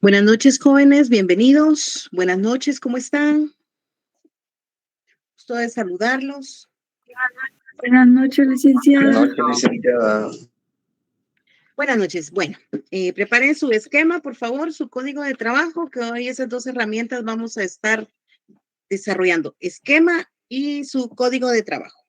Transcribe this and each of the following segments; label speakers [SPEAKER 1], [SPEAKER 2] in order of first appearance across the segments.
[SPEAKER 1] Buenas noches, jóvenes, bienvenidos. Buenas noches, ¿cómo están? Gusto de saludarlos.
[SPEAKER 2] Buenas noches,
[SPEAKER 3] Buenas
[SPEAKER 2] licenciada.
[SPEAKER 3] noches, licenciada.
[SPEAKER 1] Buenas noches. Bueno, preparen su esquema, por favor, su código de trabajo, que hoy esas dos herramientas vamos a estar desarrollando. Esquema y su código de trabajo.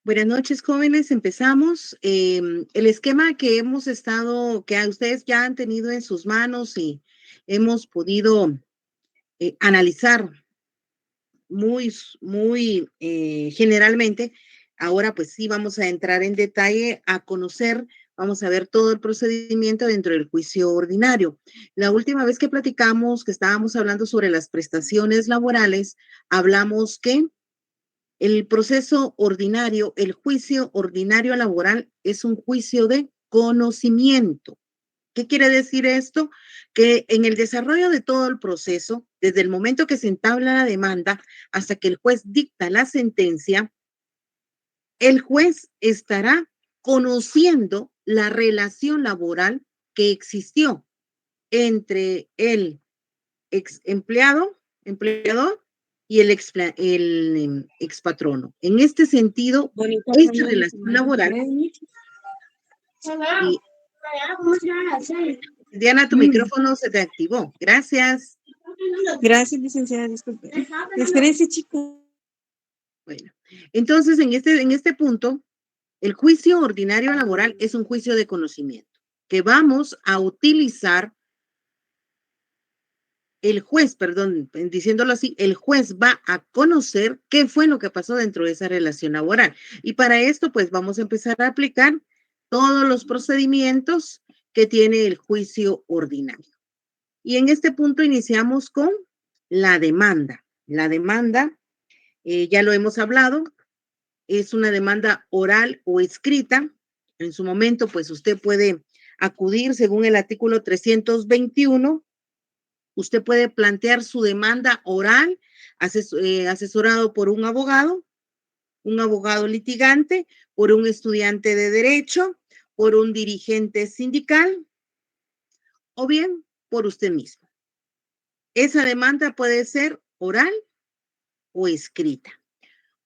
[SPEAKER 1] Buenas noches, jóvenes. Empezamos. El esquema que hemos estado, que a ustedes ya han tenido en sus manos y hemos podido analizar muy generalmente. Ahora pues sí vamos a entrar en detalle a conocer, vamos a ver todo el procedimiento dentro del juicio ordinario. La última vez que platicamos, que estábamos hablando sobre las prestaciones laborales, hablamos que el proceso ordinario, el juicio ordinario laboral es un juicio de conocimiento. ¿Qué quiere decir esto? Que en el desarrollo de todo el proceso, desde el momento que se entabla la demanda hasta que el juez dicta la sentencia, el juez estará conociendo la relación laboral que existió entre el ex empleado, empleador y el expatrono. En este sentido,
[SPEAKER 2] Bonita
[SPEAKER 1] esta
[SPEAKER 2] forma de
[SPEAKER 1] relación
[SPEAKER 2] tomar
[SPEAKER 1] laboral,
[SPEAKER 2] café.
[SPEAKER 1] y Diana, tu
[SPEAKER 2] Mm.
[SPEAKER 1] micrófono se te activó. Gracias.
[SPEAKER 2] Gracias, licenciada, disculpe. Espérense, chicos.
[SPEAKER 1] Bueno, entonces en este punto, el juicio ordinario laboral es un juicio de conocimiento que vamos a utilizar el juez, perdón, diciéndolo así, el juez va a conocer qué fue lo que pasó dentro de esa relación laboral. Y para esto, pues vamos a empezar a aplicar todos los procedimientos que tiene el juicio ordinario. Y en este punto iniciamos con la demanda. La demanda, ya lo hemos hablado, es una demanda oral o escrita. En su momento, pues usted puede acudir según el artículo 321 Usted puede plantear su demanda oral, asesorado por un abogado litigante, por un estudiante de derecho, por un dirigente sindical o bien por usted mismo. Esa demanda puede ser oral o escrita.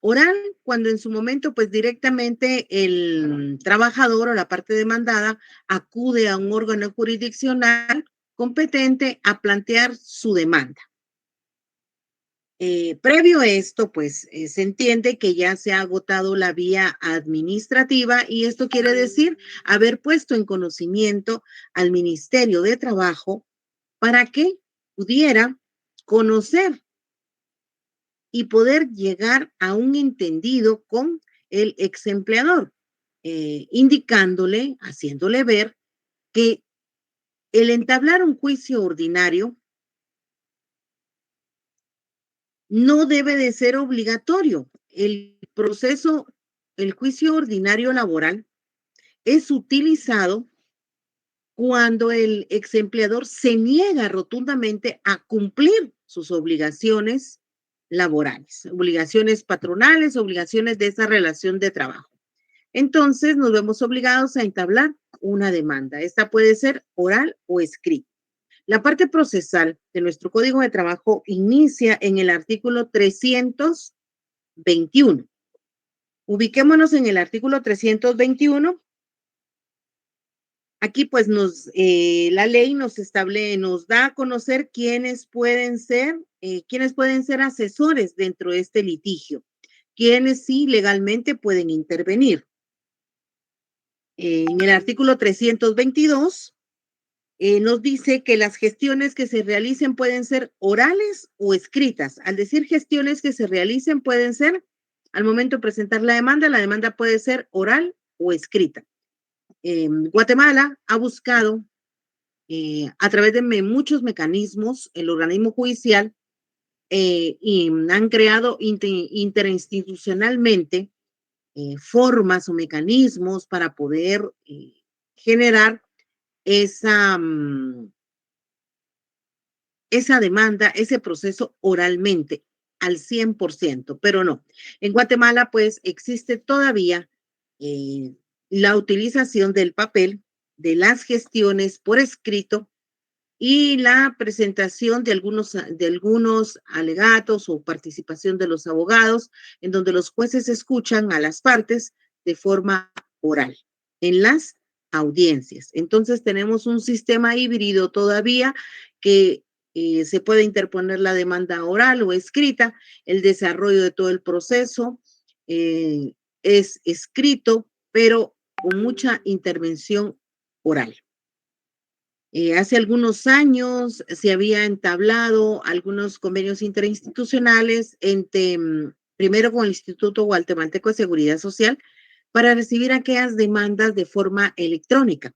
[SPEAKER 1] Oral, cuando en su momento, pues directamente el trabajador o la parte demandada acude a un órgano jurisdiccional competente a plantear su demanda. Previo a esto, pues se entiende que ya se ha agotado la vía administrativa y esto quiere decir haber puesto en conocimiento al Ministerio de Trabajo para que pudiera conocer y poder llegar a un entendido con el ex empleador, indicándole, haciéndole ver que el entablar un juicio ordinario no debe de ser obligatorio. El juicio ordinario laboral es utilizado cuando el ex empleador se niega rotundamente a cumplir sus obligaciones laborales, obligaciones patronales, obligaciones de esa relación de trabajo. Entonces nos vemos obligados a entablar una demanda. Esta puede ser oral o escrita. La parte procesal de nuestro Código de Trabajo inicia en el artículo 321. Ubiquémonos en el artículo 321. Aquí pues la ley nos da a conocer quiénes pueden ser asesores dentro de este litigio, quienes sí legalmente pueden intervenir. En el artículo 322 nos dice que las gestiones que se realicen pueden ser orales o escritas. Al decir gestiones que se realicen pueden ser, al momento de presentar la demanda puede ser oral o escrita. Guatemala ha buscado a través de muchos mecanismos el organismo judicial y han creado interinstitucionalmente formas o mecanismos para poder generar esa demanda, ese proceso oralmente al 100%, pero no. En Guatemala, pues, existe todavía la utilización del papel, de las gestiones por escrito y la presentación de algunos alegatos o participación de los abogados, en donde los jueces escuchan a las partes de forma oral en las audiencias. Entonces tenemos un sistema híbrido todavía que se puede interponer la demanda oral o escrita, el desarrollo de todo el proceso es escrito, pero con mucha intervención oral. Hace algunos años se había entablado algunos convenios interinstitucionales primero con el Instituto Guatemalteco de Seguridad Social para recibir aquellas demandas de forma electrónica.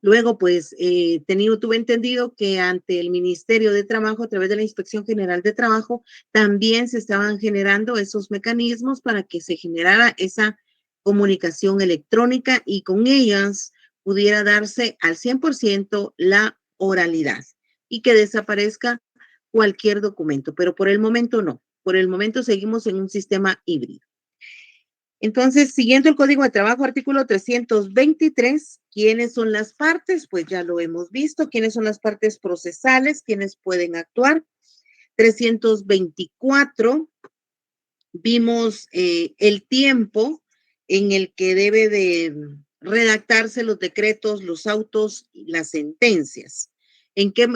[SPEAKER 1] Luego, pues, tuve entendido que ante el Ministerio de Trabajo, a través de la Inspección General de Trabajo, también se estaban generando esos mecanismos para que se generara esa comunicación electrónica y con ellas pudiera darse al 100% la oralidad y que desaparezca cualquier documento, pero por el momento no. Por el momento seguimos en un sistema híbrido. Entonces, siguiendo el Código de Trabajo, artículo 323, ¿quiénes son las partes? Pues ya lo hemos visto. ¿Quiénes son las partes procesales? ¿Quiénes pueden actuar? 324, vimos el tiempo en el que debe de redactarse los decretos, los autos y las sentencias. ¿En qué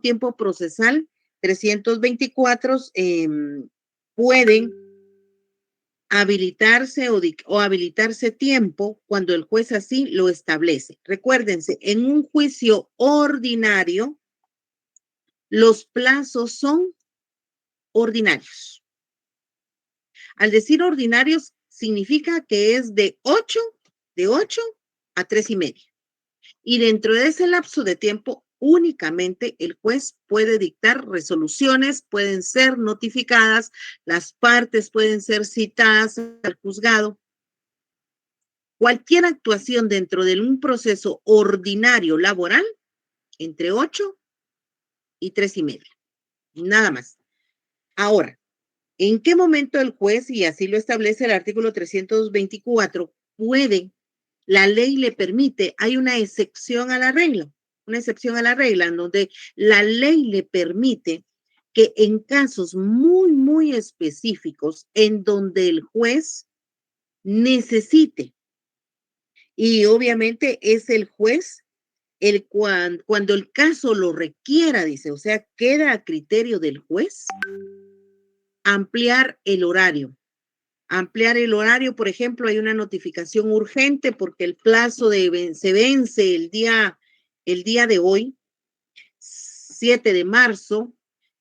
[SPEAKER 1] tiempo procesal? 324 pueden habilitarse o habilitarse tiempo cuando el juez así lo establece. Recuérdense, en un juicio ordinario, los plazos son ordinarios. Al decir ordinarios, significa que es de 8 a 3:30. Y dentro de ese lapso de tiempo, únicamente el juez puede dictar resoluciones, pueden ser notificadas, las partes pueden ser citadas al juzgado. Cualquier actuación dentro de un proceso ordinario laboral, entre 8 y 3:30. Nada más. Ahora, ¿en qué momento el juez, y así lo establece el artículo 324, la ley le permite, hay una excepción a la regla, en donde la ley le permite que en casos muy, muy específicos, en donde el juez necesite, y obviamente es el juez cuando el caso lo requiera, dice, o sea, queda a criterio del juez ampliar el horario. Ampliar el horario, por ejemplo, hay una notificación urgente porque el plazo se vence el día de hoy, 7 de marzo,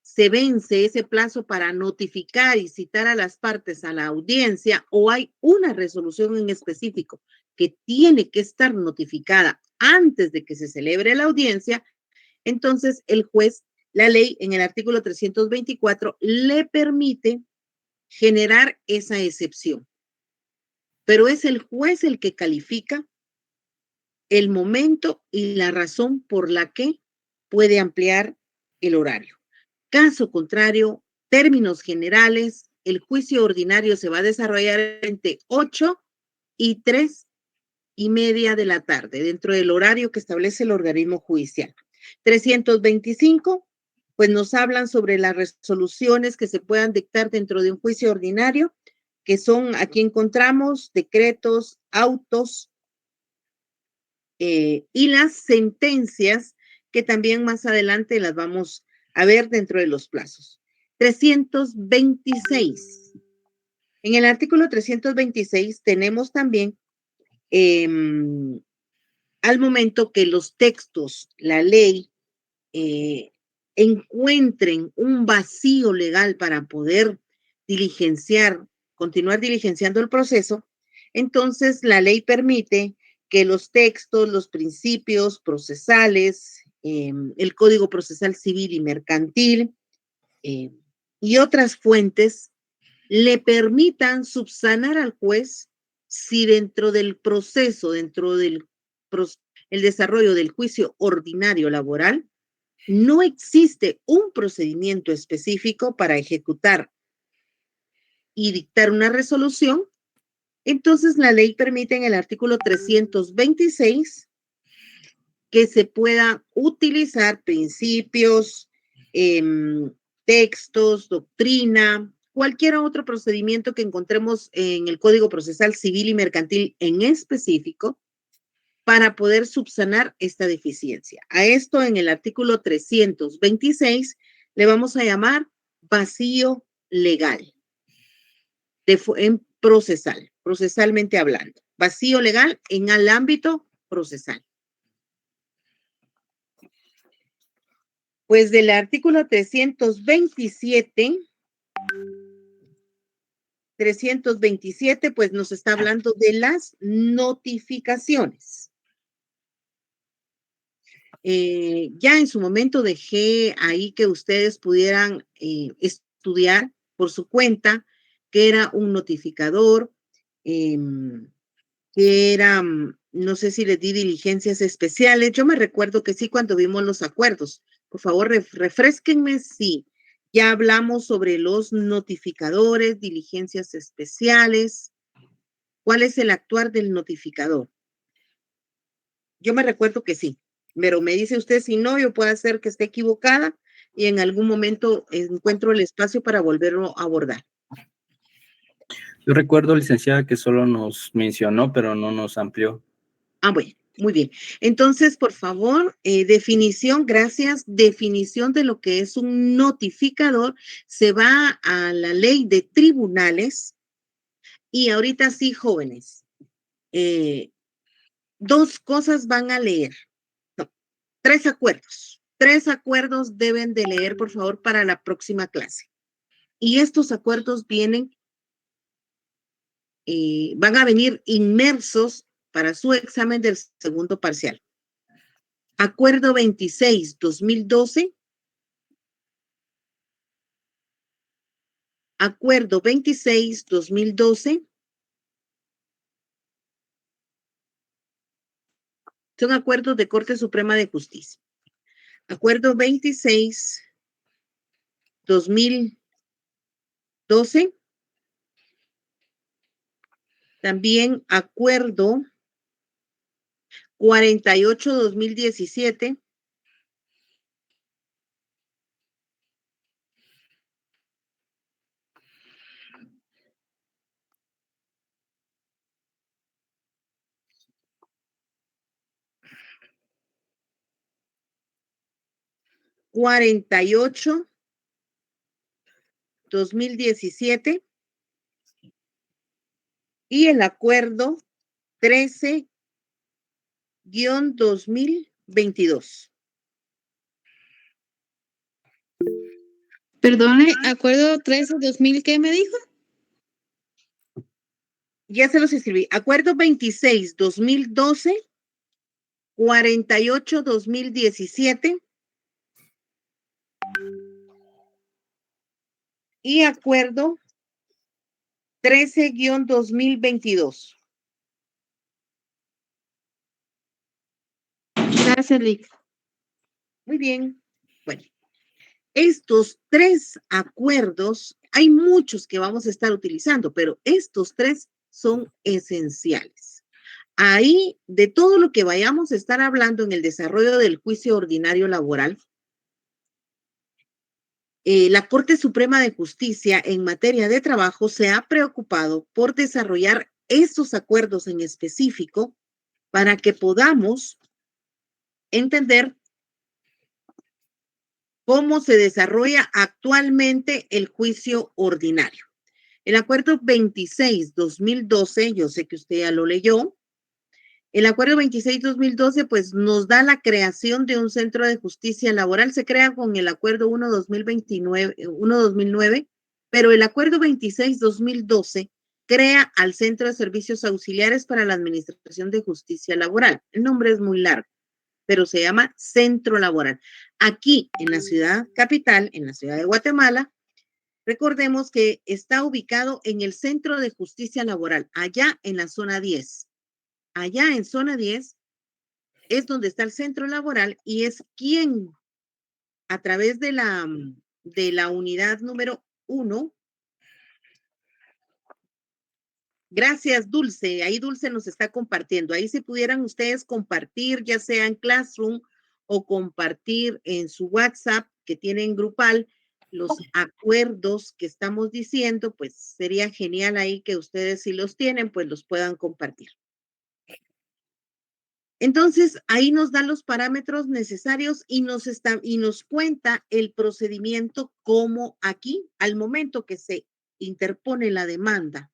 [SPEAKER 1] se vence ese plazo para notificar y citar a las partes a la audiencia, o hay una resolución en específico que tiene que estar notificada antes de que se celebre la audiencia. Entonces el juez, la ley en el artículo 324 le permite generar esa excepción, pero es el juez el que califica el momento y la razón por la que puede ampliar el horario. Caso contrario, términos generales, el juicio ordinario se va a desarrollar entre 8 y 3:30 de la tarde, dentro del horario que establece el organismo judicial. 325, pues nos hablan sobre las resoluciones que se puedan dictar dentro de un juicio ordinario, que son, aquí encontramos decretos, autos, y las sentencias, que también más adelante las vamos a ver dentro de los plazos. 326. En el artículo 326 tenemos también al momento que los textos, la ley, encuentren un vacío legal para poder continuar diligenciando el proceso, entonces la ley permite que los textos, los principios procesales, el Código Procesal Civil y Mercantil eh, y otras fuentes le permitan subsanar al juez si dentro del proceso, el desarrollo del juicio ordinario laboral, no existe un procedimiento específico para ejecutar y dictar una resolución. Entonces la ley permite en el artículo 326 que se pueda utilizar principios, textos, doctrina, cualquier otro procedimiento que encontremos en el Código Procesal Civil y Mercantil en específico para poder subsanar esta deficiencia. A esto en el artículo 326 le vamos a llamar vacío legal, procesalmente hablando. Vacío legal en el ámbito procesal. Pues del artículo 327, pues nos está hablando de las notificaciones. Ya en su momento dejé ahí que ustedes pudieran estudiar por su cuenta qué era un notificador, que era, no sé si les di diligencias especiales. Yo me recuerdo que sí cuando vimos los acuerdos. Por favor, refrésquenme si ya hablamos sobre los notificadores, diligencias especiales. ¿Cuál es el actuar del notificador? Yo me recuerdo que sí, pero me dice usted si no, yo puedo hacer que esté equivocada y en algún momento encuentro el espacio para volverlo a abordar.
[SPEAKER 3] Yo recuerdo, licenciada, que solo nos mencionó, pero no nos amplió.
[SPEAKER 1] Ah, bueno, muy bien. Entonces, por favor, definición, gracias. Definición de lo que es un notificador. Se va a la ley de tribunales. Y ahorita sí, jóvenes, dos cosas van a leer. No, 3 acuerdos. 3 acuerdos deben de leer, por favor, para la próxima clase. Y estos acuerdos van a venir inmersos para su examen del segundo parcial. Acuerdo 26/2012. Acuerdo 26/2012. Son acuerdos de Corte Suprema de Justicia. Acuerdo 26, 2012. También acuerdo 48, 2017. Cuarenta y ocho, 2017. Y el acuerdo 13-2022.
[SPEAKER 2] Perdone, acuerdo 13-2000, ¿qué me dijo?
[SPEAKER 1] Ya se los escribí. Acuerdo 26, 2012, 48, 2017. Y acuerdo 13-2022.
[SPEAKER 2] Gracias, Lick.
[SPEAKER 1] Muy bien. Bueno, estos tres acuerdos, hay muchos que vamos a estar utilizando, pero estos tres son esenciales. Ahí, de todo lo que vayamos a estar hablando en el desarrollo del juicio ordinario laboral, la Corte Suprema de Justicia en materia de trabajo se ha preocupado por desarrollar estos acuerdos en específico para que podamos entender cómo se desarrolla actualmente el juicio ordinario. El acuerdo 26-2012, yo sé que usted ya lo leyó. El acuerdo 26-2012, pues nos da la creación de un centro de justicia laboral. Se crea con el acuerdo 1-2009, pero el acuerdo 26-2012 crea al Centro de Servicios Auxiliares para la Administración de Justicia Laboral. El nombre es muy largo, pero se llama Centro Laboral. Aquí en la ciudad capital, en la ciudad de Guatemala, recordemos que está ubicado en el Centro de Justicia Laboral, allá en la zona 10. Allá en zona 10 es donde está el centro laboral y es quien a través de la unidad número 1. Gracias, Dulce. Ahí Dulce nos está compartiendo. Ahí si pudieran ustedes compartir, ya sea en Classroom o compartir en su WhatsApp que tienen grupal los acuerdos que estamos diciendo, pues sería genial ahí que ustedes si los tienen, pues los puedan compartir. Entonces, ahí nos dan los parámetros necesarios y nos cuenta el procedimiento como aquí, al momento que se interpone la demanda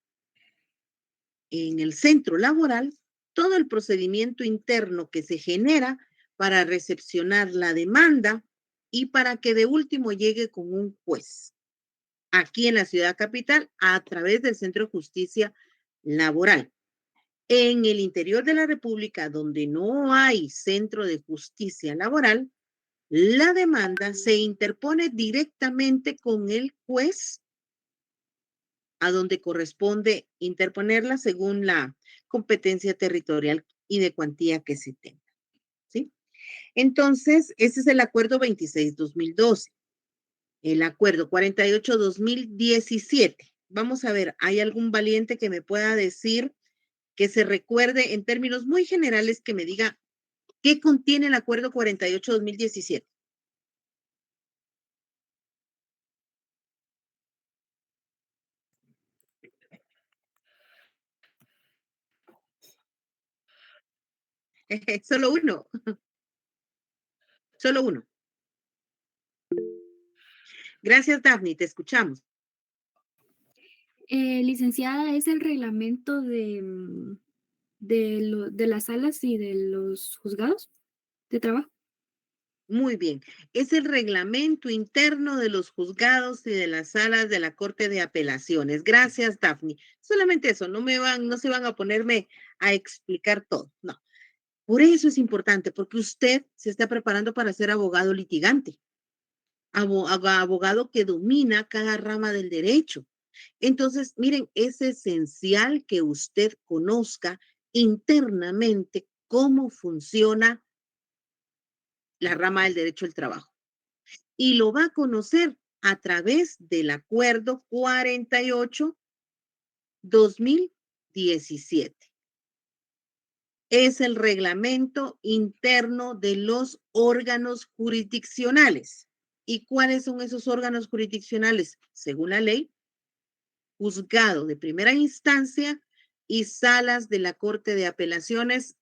[SPEAKER 1] en el centro laboral, todo el procedimiento interno que se genera para recepcionar la demanda y para que de último llegue con un juez aquí en la ciudad capital a través del Centro de Justicia Laboral. En el interior de la República, donde no hay centro de justicia laboral, la demanda se interpone directamente con el juez a donde corresponde interponerla según la competencia territorial y de cuantía que se tenga. ¿Sí? Entonces, ese es el acuerdo 26-2012. El acuerdo 48-2017. Vamos a ver, ¿hay algún valiente que me pueda decir, que se recuerde en términos muy generales, que me diga qué contiene el acuerdo 48-2017? Solo uno, solo uno. Gracias, Daphne, te escuchamos.
[SPEAKER 4] Licenciada, es el reglamento de las salas y de los juzgados de trabajo.
[SPEAKER 1] Muy bien. Es el reglamento interno de los juzgados y de las salas de la Corte de Apelaciones. Gracias, Daphne. Solamente eso, no se van a ponerme a explicar todo. No. Por eso es importante, porque usted se está preparando para ser abogado litigante, abogado que domina cada rama del derecho. Entonces, miren, es esencial que usted conozca internamente cómo funciona la rama del derecho del trabajo. Y lo va a conocer a través del Acuerdo 48-2017. Es el reglamento interno de los órganos jurisdiccionales. ¿Y cuáles son esos órganos jurisdiccionales? Según la ley, juzgado de primera instancia y salas de la Corte de Apelaciones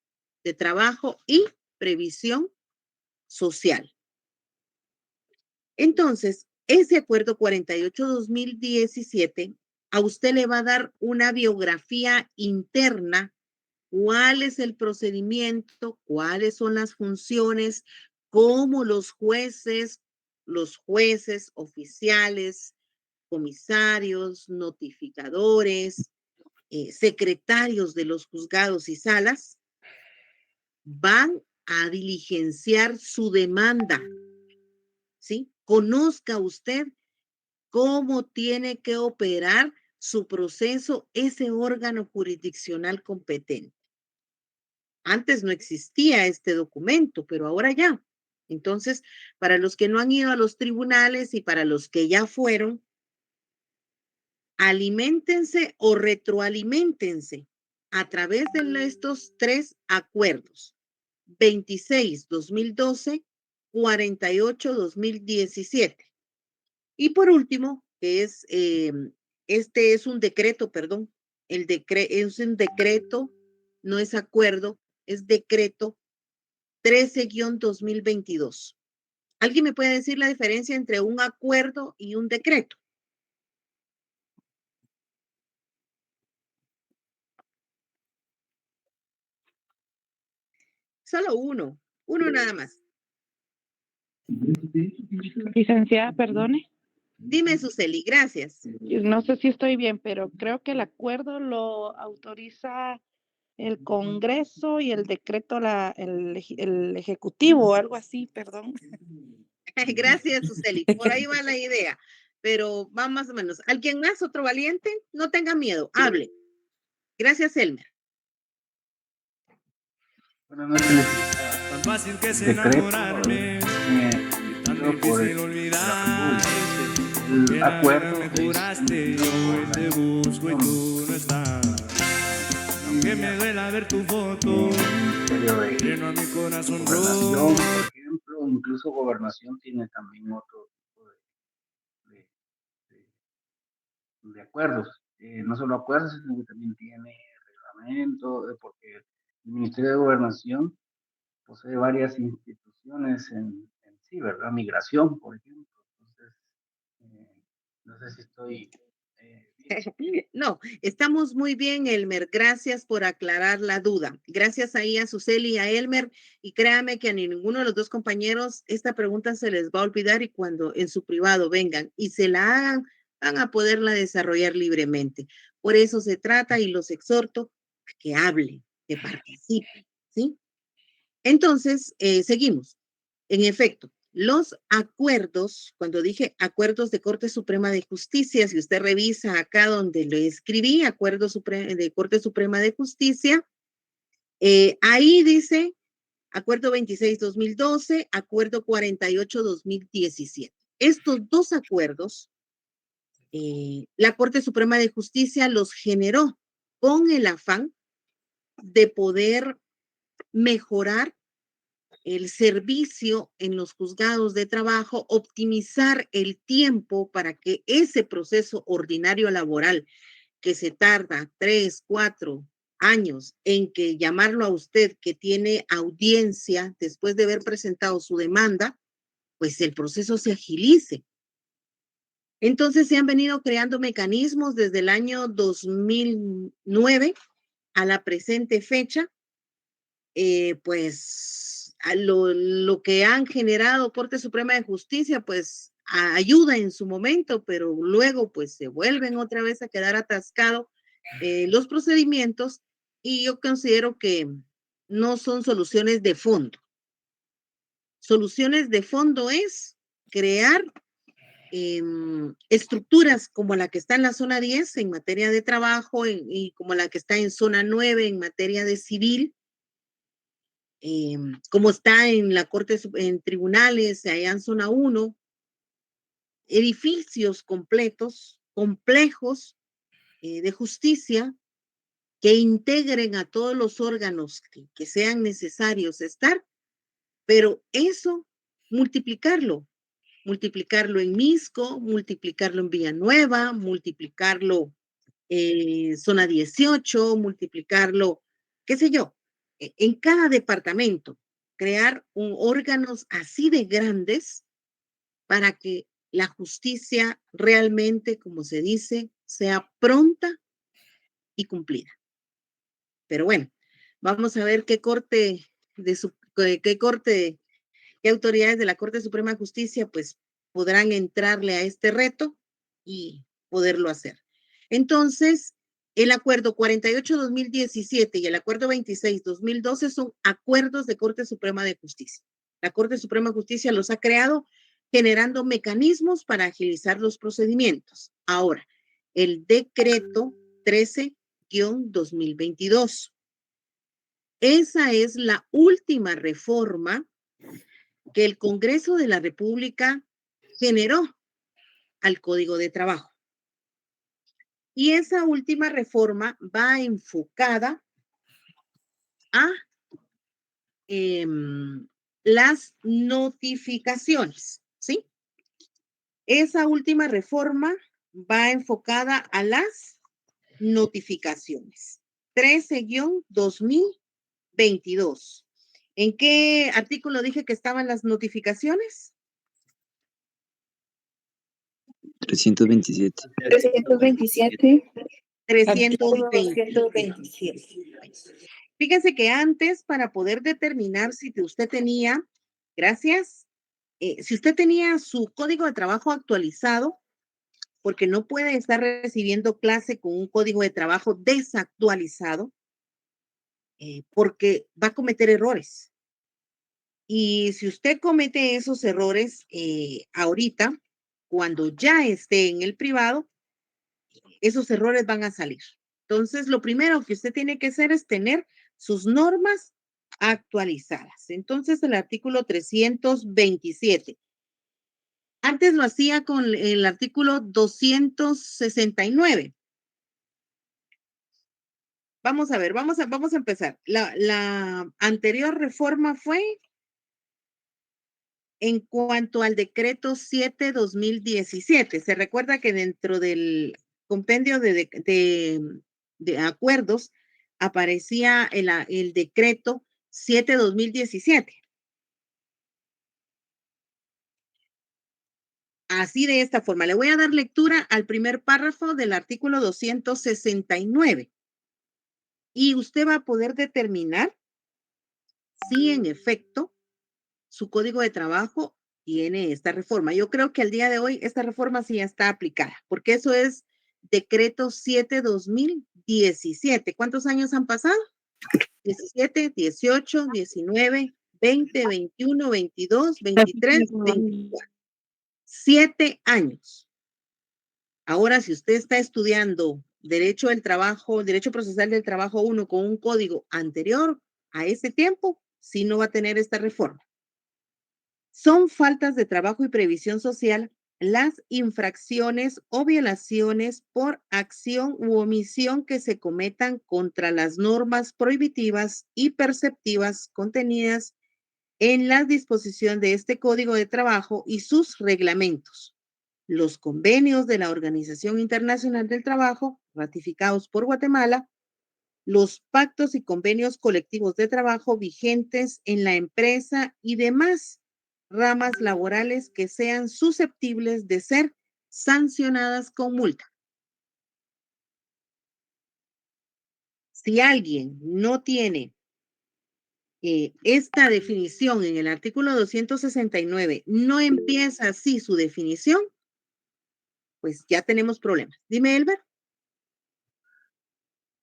[SPEAKER 1] de Trabajo y Previsión Social. Entonces, ese acuerdo 48-2017 a usted le va a dar una biografía interna, cuál es el procedimiento, cuáles son las funciones, cómo los jueces oficiales, comisarios, notificadores, secretarios de los juzgados y salas van a diligenciar su demanda, ¿sí? Conozca usted cómo tiene que operar su proceso ese órgano jurisdiccional competente. Antes no existía este documento, pero ahora ya. Entonces, para los que no han ido a los tribunales y para los que ya fueron, aliméntense o retroaliméntense a través de estos tres acuerdos: 26-2012, 48-2017. Y por último, que es, este es un decreto, perdón, es un decreto, no es acuerdo, es decreto 13-2022. ¿Alguien me puede decir la diferencia entre un acuerdo y un decreto? Solo uno nada más.
[SPEAKER 5] Licenciada, perdone.
[SPEAKER 1] Dime, Suseli, gracias.
[SPEAKER 5] No sé si estoy bien, pero creo que el acuerdo lo autoriza el Congreso y el decreto el Ejecutivo o algo así, perdón.
[SPEAKER 1] Gracias, Suseli. Por ahí va la idea, pero va más o menos. ¿Alguien más? ¿Otro valiente? No tenga miedo, hable. Gracias, Elmer.
[SPEAKER 6] Buenas noches.
[SPEAKER 7] Tan fácil que es
[SPEAKER 6] Decreto
[SPEAKER 7] enamorarme, tan
[SPEAKER 6] emitido por
[SPEAKER 7] difícil olvidar.
[SPEAKER 6] el acuerdo
[SPEAKER 7] Me juraste y hoy te busco y tú no estás. Aunque me duela ver tu foto, lleno a mi corazón
[SPEAKER 6] Gobernación,
[SPEAKER 7] roto.
[SPEAKER 6] por ejemplo, incluso Gobernación tiene también otro tipo de acuerdos. No solo acuerdos, sino que también tiene reglamento, porque el Ministerio de Gobernación posee varias instituciones en sí, ¿verdad? Migración, por ejemplo. Entonces, no sé si estoy bien.
[SPEAKER 1] No, estamos muy bien, Elmer. Gracias por aclarar la duda. Gracias ahí a Suseli y a Elmer. Y créame que a ninguno de los dos compañeros esta pregunta se les va a olvidar, y cuando en su privado vengan y se la hagan, van a poderla desarrollar libremente. Por eso se trata, y los exhorto a que hablen, que participen, ¿sí? Entonces, seguimos. En efecto, los acuerdos, cuando dije acuerdos de Corte Suprema de Justicia, si usted revisa acá donde lo escribí, acuerdo de Corte Suprema de Justicia, ahí dice acuerdo 26-2012, acuerdo 48-2017. Estos dos acuerdos, la Corte Suprema de Justicia los generó con el afán de poder mejorar el servicio en los juzgados de trabajo, optimizar el tiempo para que ese proceso ordinario laboral que se tarda 3, 4 años en que llamarlo a usted, que tiene audiencia después de haber presentado su demanda, pues el proceso se agilice. Entonces se han venido creando mecanismos desde el año 2009 a la presente fecha, pues a lo que han generado Corte Suprema de Justicia, pues ayuda en su momento, pero luego pues se vuelven otra vez a quedar atascados los procedimientos, y yo considero que no son soluciones de fondo. Soluciones de fondo es crear estructuras como la que está en la zona 10 en materia de trabajo y como la que está en zona 9 en materia de civil, como está en la Corte, en tribunales, allá en zona 1, edificios completos, complejos de justicia que integren a todos los órganos que sean necesarios estar, pero eso, multiplicarlo en Misco, multiplicarlo en Villanueva, multiplicarlo zona 18, multiplicarlo, qué sé yo, en cada departamento, crear órganos así de grandes para que la justicia realmente, como se dice, sea pronta y cumplida. Pero bueno, vamos a ver qué autoridades de la Corte Suprema de Justicia pues podrán entrarle a este reto y poderlo hacer. Entonces, el acuerdo 48-2017 y el acuerdo 26-2012 son acuerdos de Corte Suprema de Justicia. La Corte Suprema de Justicia los ha creado generando mecanismos para agilizar los procedimientos. Ahora, el decreto 13-2022. Esa es la última reforma que el Congreso de la República generó al Código de Trabajo. Y esa última reforma va enfocada a las notificaciones, ¿sí? Esa última reforma va enfocada a las notificaciones. 13-2022. ¿En qué artículo dije que estaban las notificaciones?
[SPEAKER 8] 327.
[SPEAKER 9] 327.
[SPEAKER 1] 327. Fíjense que antes, para poder determinar si usted tenía, gracias, si usted tenía su código de trabajo actualizado, porque no puede estar recibiendo clase con un código de trabajo desactualizado, porque va a cometer errores. Y si usted comete esos errores ahorita, cuando ya esté en el privado, esos errores van a salir. Entonces, lo primero que usted tiene que hacer es tener sus normas actualizadas. Entonces, el artículo 327. Antes lo hacía con el artículo 269. Vamos a ver, vamos a empezar. La anterior reforma fue en cuanto al decreto 7-2017. Se recuerda que dentro del compendio de acuerdos aparecía el decreto 7-2017. Así de esta forma. Le voy a dar lectura al primer párrafo del artículo 269. Y usted va a poder determinar si en efecto su código de trabajo tiene esta reforma. Yo creo que al día de hoy esta reforma sí ya está aplicada, porque eso es decreto 7-2017. ¿Cuántos años han pasado? 17, 18, 19, 20, 21, 22, 23, 24. 7 años. Ahora, si usted está estudiando Derecho del Trabajo, Derecho Procesal del Trabajo 1 con un código anterior a ese tiempo, sí no va a tener esta reforma. Son faltas de trabajo y previsión social las infracciones o violaciones por acción u omisión que se cometan contra las normas prohibitivas y perceptivas contenidas en la disposición de este Código de Trabajo y sus reglamentos, los convenios de la Organización Internacional del Trabajo ratificados por Guatemala, los pactos y convenios colectivos de trabajo vigentes en la empresa y demás ramas laborales que sean susceptibles de ser sancionadas con multa. Si alguien no tiene esta definición en el artículo 269, no empieza así su definición, pues ya tenemos problemas. Dime, Elber.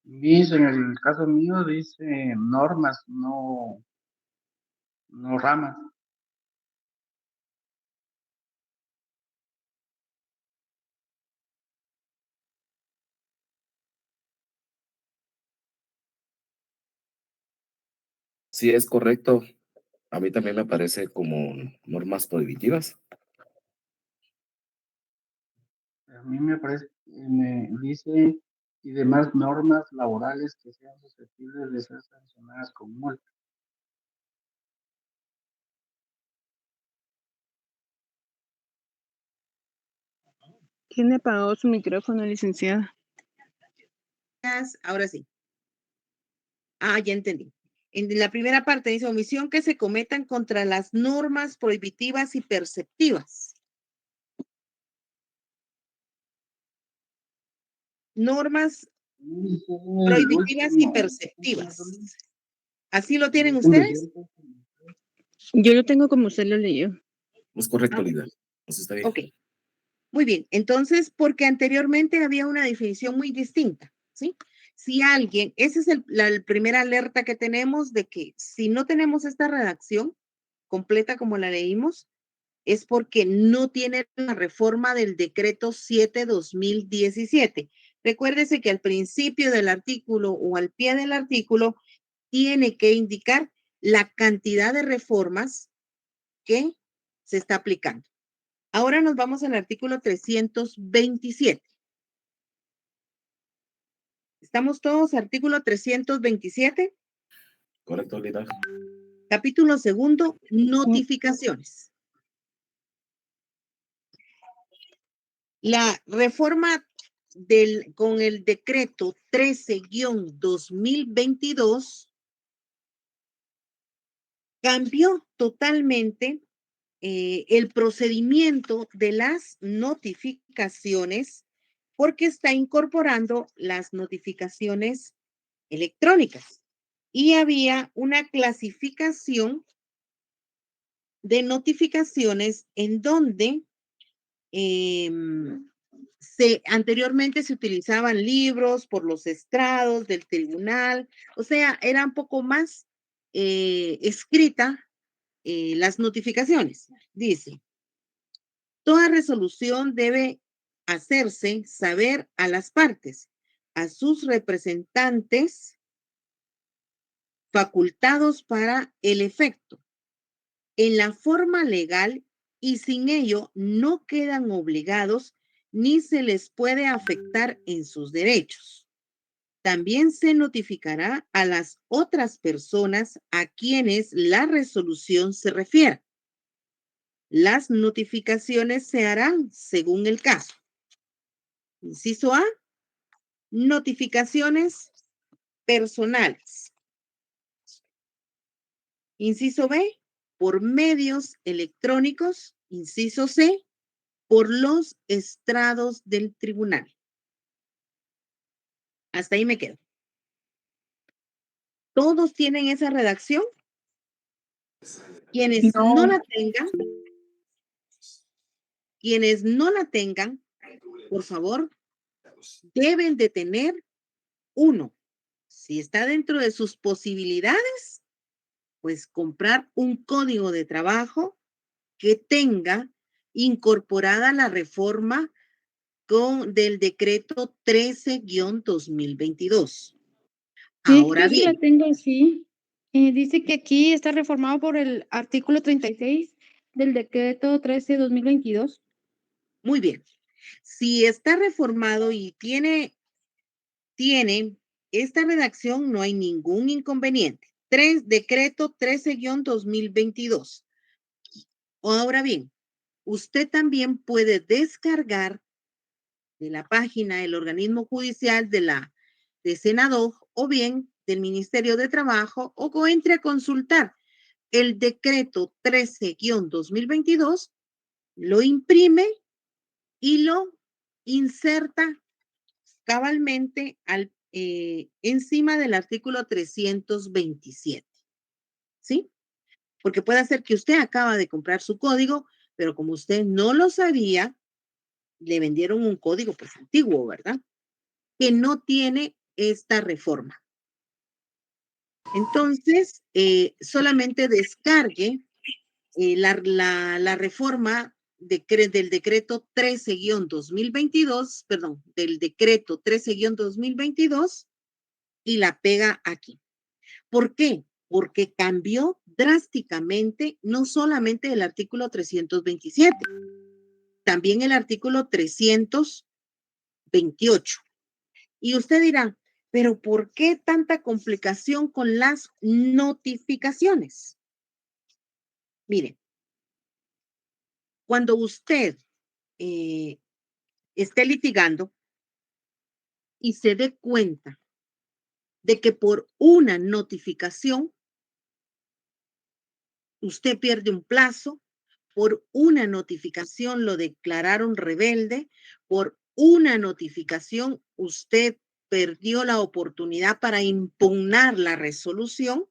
[SPEAKER 6] Dice, en el caso mío, dice normas, no ramas.
[SPEAKER 8] Sí, es correcto. A mí también me parece como normas prohibitivas.
[SPEAKER 6] A mí me parece, me dice, y demás normas laborales que sean susceptibles de ser sancionadas con multa.
[SPEAKER 2] ¿Quién apagó su micrófono, licenciada?
[SPEAKER 1] Ahora sí. Ya entendí. En la primera parte dice omisión que se cometan contra las normas prohibitivas y perceptivas. Normas prohibitivas y perceptivas. ¿Así lo tienen ustedes?
[SPEAKER 2] Yo lo tengo como usted lo leyó.
[SPEAKER 8] Es correcto, Lida. Pues está bien.
[SPEAKER 1] Ok. Muy bien. Entonces, porque anteriormente había una definición muy distinta, ¿sí? Si alguien, esa es la primera alerta que tenemos de que si no tenemos esta redacción completa como la leímos, es porque no tiene la reforma del decreto 7/2017. Recuérdese que al principio del artículo o al pie del artículo tiene que indicar la cantidad de reformas que se está aplicando. Ahora nos vamos al artículo 327. ¿Estamos todos? Artículo 327.
[SPEAKER 8] Correcto, Lida.
[SPEAKER 1] Capítulo segundo, notificaciones. La reforma con el decreto 13/2022 cambió totalmente el procedimiento de las notificaciones porque está incorporando las notificaciones electrónicas y había una clasificación de notificaciones en donde anteriormente se utilizaban libros por los estrados del tribunal, o sea, era un poco más escrita las notificaciones. Dice, toda resolución debe hacerse saber a las partes, a sus representantes facultados para el efecto, en la forma legal y sin ello no quedan obligados ni se les puede afectar en sus derechos. También se notificará a las otras personas a quienes la resolución se refiere. Las notificaciones se harán según el caso. Inciso A, notificaciones personales. Inciso B, por medios electrónicos. Inciso C, por los estrados del tribunal. Hasta ahí me quedo. ¿Todos tienen esa redacción? Quienes no la tengan, por favor, deben de tener uno. Si está dentro de sus posibilidades, pues comprar un código de trabajo que tenga incorporada la reforma del decreto 13/2022. Ahora
[SPEAKER 2] Sí, la
[SPEAKER 1] bien,
[SPEAKER 2] tengo, sí. Dice que aquí está reformado por el artículo 36 del decreto 13/2022.
[SPEAKER 1] muy bien. Si está reformado y tiene esta redacción, no hay ningún inconveniente. Decreto 13/2022. Ahora bien, usted también puede descargar de la página del organismo judicial de Senado o bien del Ministerio de Trabajo o entre a consultar el decreto 13/2022, lo imprime y lo inserta cabalmente encima del artículo 327, ¿sí? Porque puede ser que usted acaba de comprar su código, pero como usted no lo sabía, le vendieron un código pues antiguo, ¿verdad? Que no tiene esta reforma. Entonces, solamente descargue la reforma del decreto 13/2022, perdón, del decreto 13/2022 y la pega aquí. ¿Por qué? porque cambió drásticamente no solamente el artículo 327, también el artículo 328. Y usted dirá, pero ¿por qué tanta complicación con las notificaciones? Mire, cuando usted esté litigando y se dé cuenta de que por una notificación usted pierde un plazo, por una notificación lo declararon rebelde, por una notificación usted perdió la oportunidad para impugnar la resolución,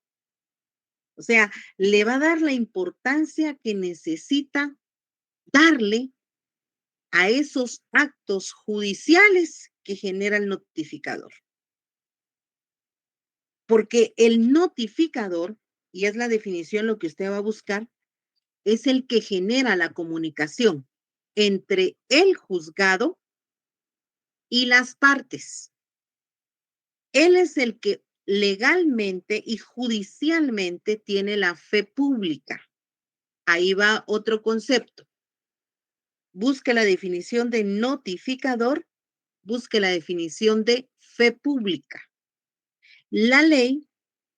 [SPEAKER 1] o sea, le va a dar la importancia que necesita darle a esos actos judiciales que genera el notificador. Porque el notificador, y es la definición lo que usted va a buscar, es el que genera la comunicación entre el juzgado y las partes. Él es el que legalmente y judicialmente tiene la fe pública. Ahí va otro concepto. Busque la definición de notificador, busque la definición de fe pública. La ley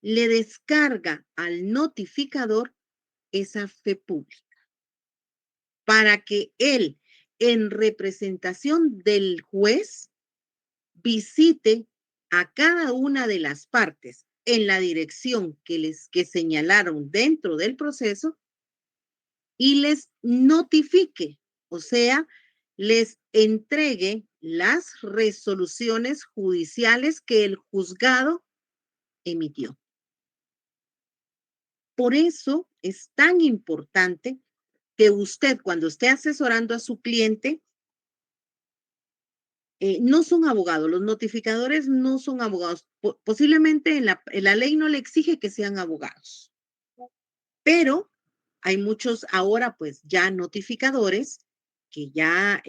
[SPEAKER 1] le descarga al notificador esa fe pública para que él, en representación del juez, visite a cada una de las partes en la dirección que señalaron dentro del proceso y les notifique, o sea, les entregue las resoluciones judiciales que el juzgado emitió. Por eso es tan importante que usted, cuando esté asesorando a su cliente, no son abogados, los notificadores no son abogados. Posiblemente en la ley no le exige que sean abogados, pero hay muchos ahora, pues ya notificadores que ya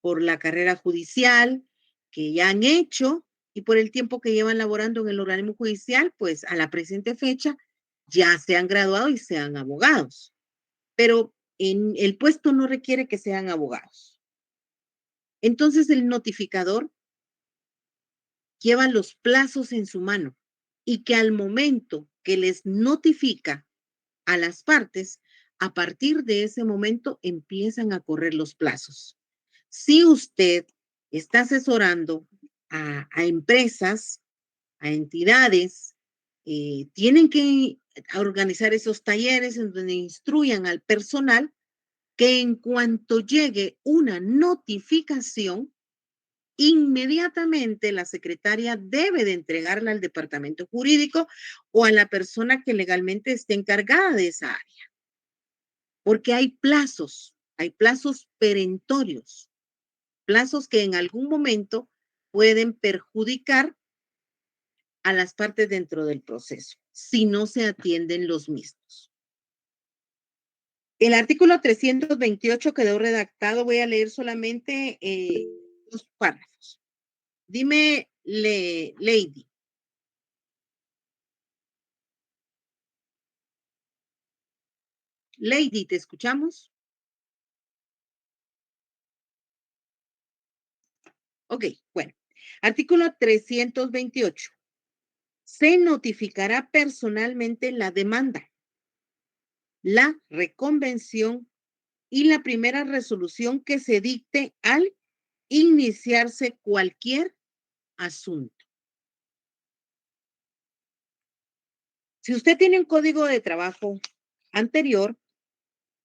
[SPEAKER 1] por la carrera judicial, que ya han hecho y por el tiempo que llevan laborando en el organismo judicial, pues a la presente fecha ya se han graduado y sean abogados. Pero en el puesto no requiere que sean abogados. Entonces el notificador lleva los plazos en su mano y que al momento que les notifica a las partes, a partir de ese momento empiezan a correr los plazos. Si usted está asesorando a empresas, a entidades, tienen que organizar esos talleres en donde instruyan al personal que en cuanto llegue una notificación, inmediatamente la secretaria debe de entregarla al departamento jurídico o a la persona que legalmente esté encargada de esa área. Porque hay plazos perentorios, plazos que en algún momento pueden perjudicar a las partes dentro del proceso, si no se atienden los mismos. El artículo 328 quedó redactado, voy a leer solamente 2 párrafos. Dime, Lady. Lady, ¿te escuchamos? Ok, bueno. Artículo 328. Se notificará personalmente la demanda, la reconvención y la primera resolución que se dicte al iniciarse cualquier asunto. Si usted tiene un código de trabajo anterior,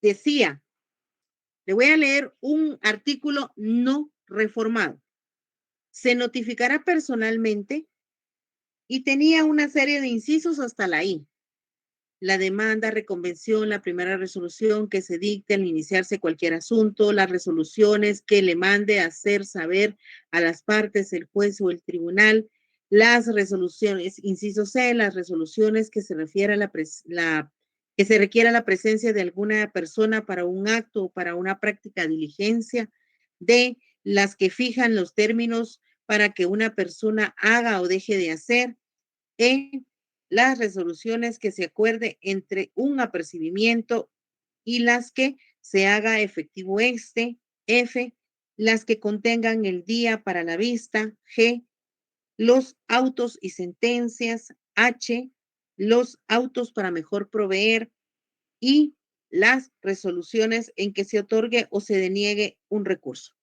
[SPEAKER 1] decía, le voy a leer un artículo no reformado. Se notificará personalmente y tenía una serie de incisos hasta la I. La demanda, reconvención, la primera resolución que se dicte al iniciarse cualquier asunto, las resoluciones que le mande a hacer saber a las partes el juez o el tribunal, las resoluciones, inciso C, las resoluciones que se refiere a que se requiera la presencia de alguna persona para un acto o para una práctica diligencia, D, las que fijan los términos para que una persona haga o deje de hacer, E, las resoluciones que se acuerde entre un apercibimiento y las que se haga efectivo F, las que contengan el día para la vista, G, los autos y sentencias, H, los autos para mejor proveer y las resoluciones en que se otorgue o se deniegue un recurso.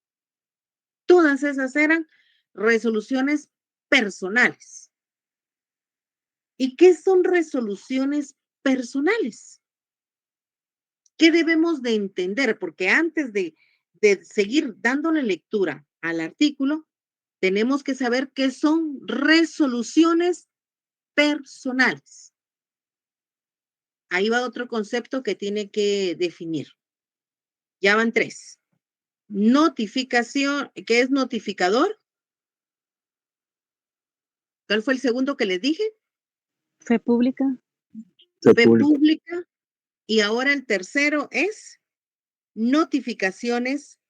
[SPEAKER 1] Todas esas eran resoluciones personales. ¿Y qué son resoluciones personales? ¿Qué debemos de entender? Porque antes de seguir dándole lectura al artículo, tenemos que saber qué son resoluciones personales. Ahí va otro concepto que tiene que definir. Ya van 3. Notificación, ¿qué es notificador? ¿Cuál fue el segundo que les dije?
[SPEAKER 9] Fe pública.
[SPEAKER 1] Fe pública. Y ahora el tercero es notificaciones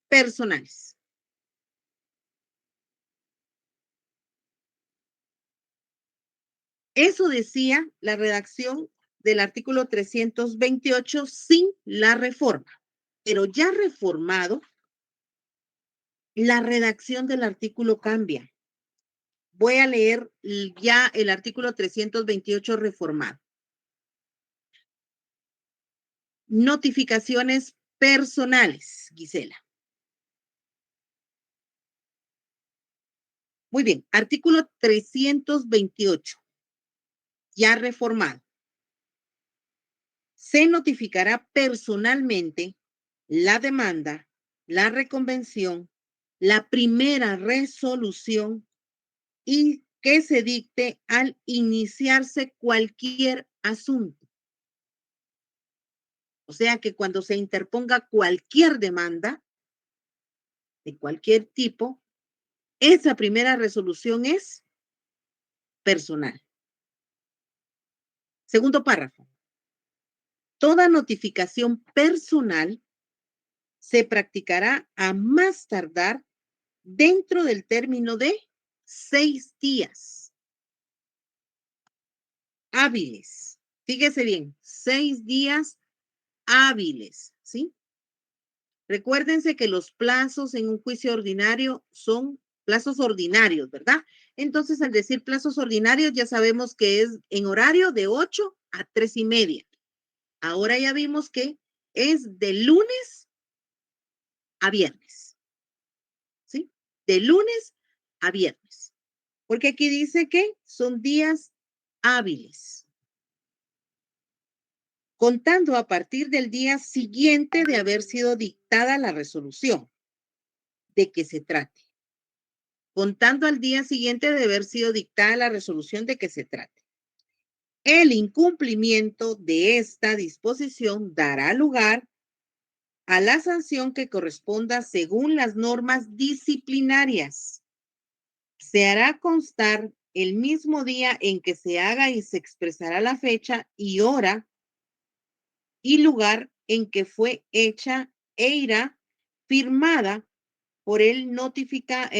[SPEAKER 1] personales. Eso decía la redacción del artículo 328 sin la reforma. Pero ya reformado, la redacción del artículo cambia. Voy a leer ya el artículo 328 reformado. Notificaciones personales, Gisela. Muy bien, artículo 328, ya reformado. Se notificará personalmente la demanda, la reconvención, la primera resolución y que se dicte al iniciarse cualquier asunto. O sea que cuando se interponga cualquier demanda de cualquier tipo, esa primera resolución es personal. Segundo párrafo. Toda notificación personal se practicará a más tardar dentro del término de 6 días hábiles. Fíjese bien, 6 días hábiles, ¿sí? Recuérdense que los plazos en un juicio ordinario son plazos ordinarios, ¿verdad? Entonces, al decir plazos ordinarios, ya sabemos que es en horario de 8 a 3:30. Ahora ya vimos que es de lunes a viernes, ¿sí? De lunes a viernes. Porque aquí dice que son días hábiles. Contando a partir del día siguiente de haber sido dictada la resolución de que se trate. Contando al día siguiente de haber sido dictada la resolución de que se trate. El incumplimiento de esta disposición dará lugar a la sanción que corresponda según las normas disciplinarias. Se hará constar el mismo día en que se haga y se expresará la fecha y hora y lugar en que fue hecha e irá firmada por el notificado,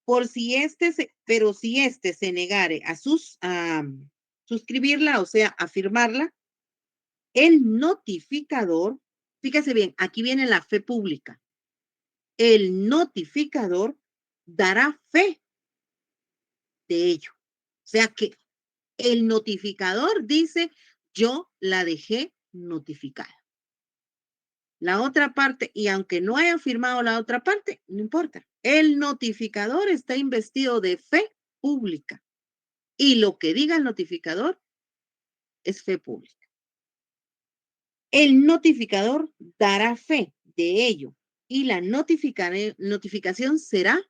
[SPEAKER 1] por si pero si éste se negare a suscribirla, o sea, a firmarla, el notificador, fíjese bien, aquí viene la fe pública. El notificador dará fe de ello. O sea que el notificador dice, yo la dejé notificada. La otra parte, y aunque no haya firmado la otra parte, no importa. El notificador está investido de fe pública. Y lo que diga el notificador es fe pública. El notificador dará fe de ello y la notificación será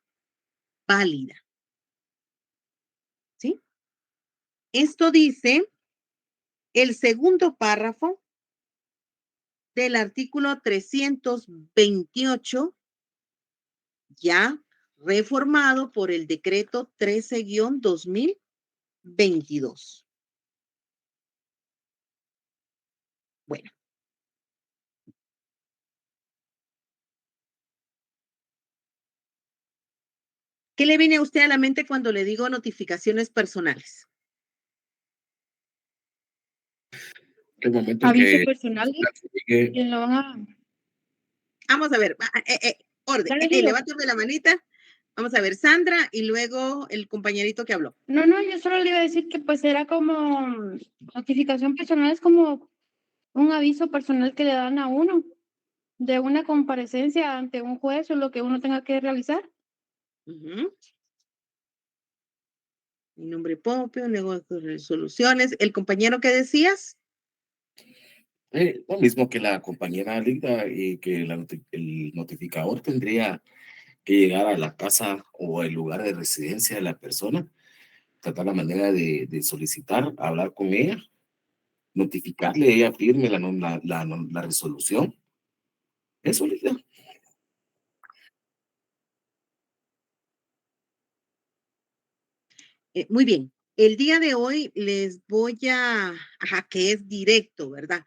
[SPEAKER 1] válida. ¿Sí? Esto dice el segundo párrafo del artículo 328, ya reformado por el decreto 13-2022. Bueno. ¿Qué le viene a usted a la mente cuando le digo notificaciones personales?
[SPEAKER 8] El momento en
[SPEAKER 2] Aviso
[SPEAKER 8] que
[SPEAKER 2] personal,
[SPEAKER 8] llegue,
[SPEAKER 2] que lo van a...
[SPEAKER 1] Vamos a ver, orden,
[SPEAKER 2] Dale, dilo.
[SPEAKER 1] levántame la manita. Vamos a ver, Sandra y luego el compañerito que habló.
[SPEAKER 2] No, yo solo le iba a decir que pues era como notificación personal, es como un aviso personal que le dan a uno de una comparecencia ante un juez o lo que uno tenga que realizar.
[SPEAKER 1] Ujú. Mi nombre propio, negocio de resoluciones. ¿El compañero que decías?
[SPEAKER 8] lo mismo que la compañera Linda, y que el notificador tendría que llegar a la casa o el lugar de residencia de la persona, tratar la manera de solicitar, hablar con ella, notificarle, ella firme la resolución. Eso, Linda.
[SPEAKER 1] Muy bien. El día de hoy les voy que es directo, ¿verdad?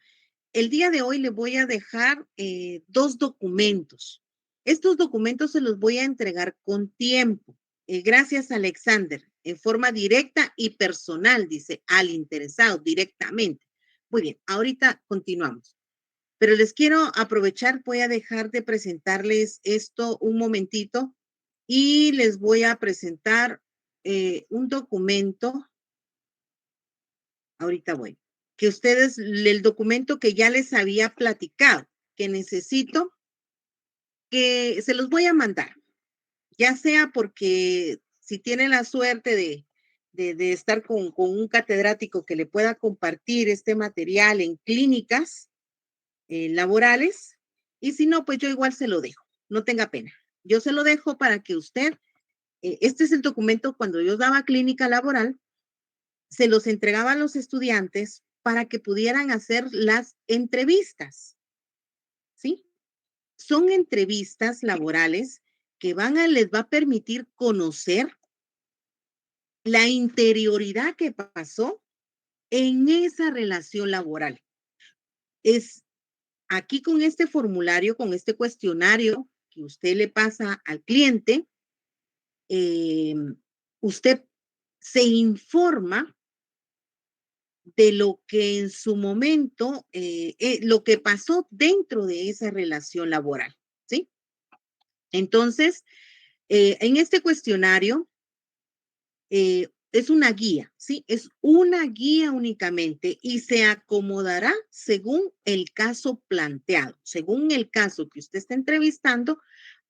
[SPEAKER 1] El día de hoy les voy a dejar 2 documentos. Estos documentos se los voy a entregar con tiempo. Gracias, Alexander, en forma directa y personal, dice, al interesado directamente. Muy bien, ahorita continuamos. Pero les quiero aprovechar, voy a dejar de presentarles esto un momentito y les voy a presentar un documento. Ahorita voy. Que ustedes, el documento que ya les había platicado, que necesito, que se los voy a mandar, ya sea porque si tienen la suerte de estar con un catedrático que le pueda compartir este material en clínicas laborales, y si no, pues yo igual se lo dejo, no tenga pena. Yo se lo dejo para que usted, este es el documento cuando yo daba clínica laboral, se los entregaba a los estudiantes para que pudieran hacer las entrevistas, ¿sí? Son entrevistas laborales que les va a permitir conocer la interioridad que pasó en esa relación laboral. Es aquí con este formulario, con este cuestionario que usted le pasa al cliente, usted se informa de lo que en su momento, lo que pasó dentro de esa relación laboral, ¿sí? Entonces, en este cuestionario es una guía, ¿sí? Es una guía únicamente y se acomodará según el caso planteado, según el caso que usted está entrevistando,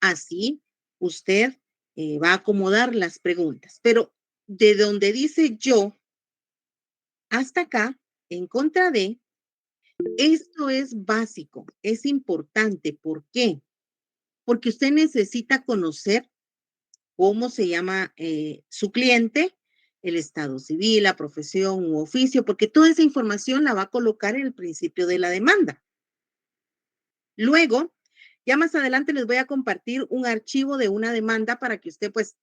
[SPEAKER 1] así usted va a acomodar las preguntas. Pero de donde dice yo hasta acá, en contra de, esto es básico, es importante. ¿Por qué? Porque usted necesita conocer cómo se llama su cliente, el estado civil, la profesión u oficio, porque toda esa información la va a colocar en el principio de la demanda. Luego, ya más adelante les voy a compartir un archivo de una demanda para que usted, pues,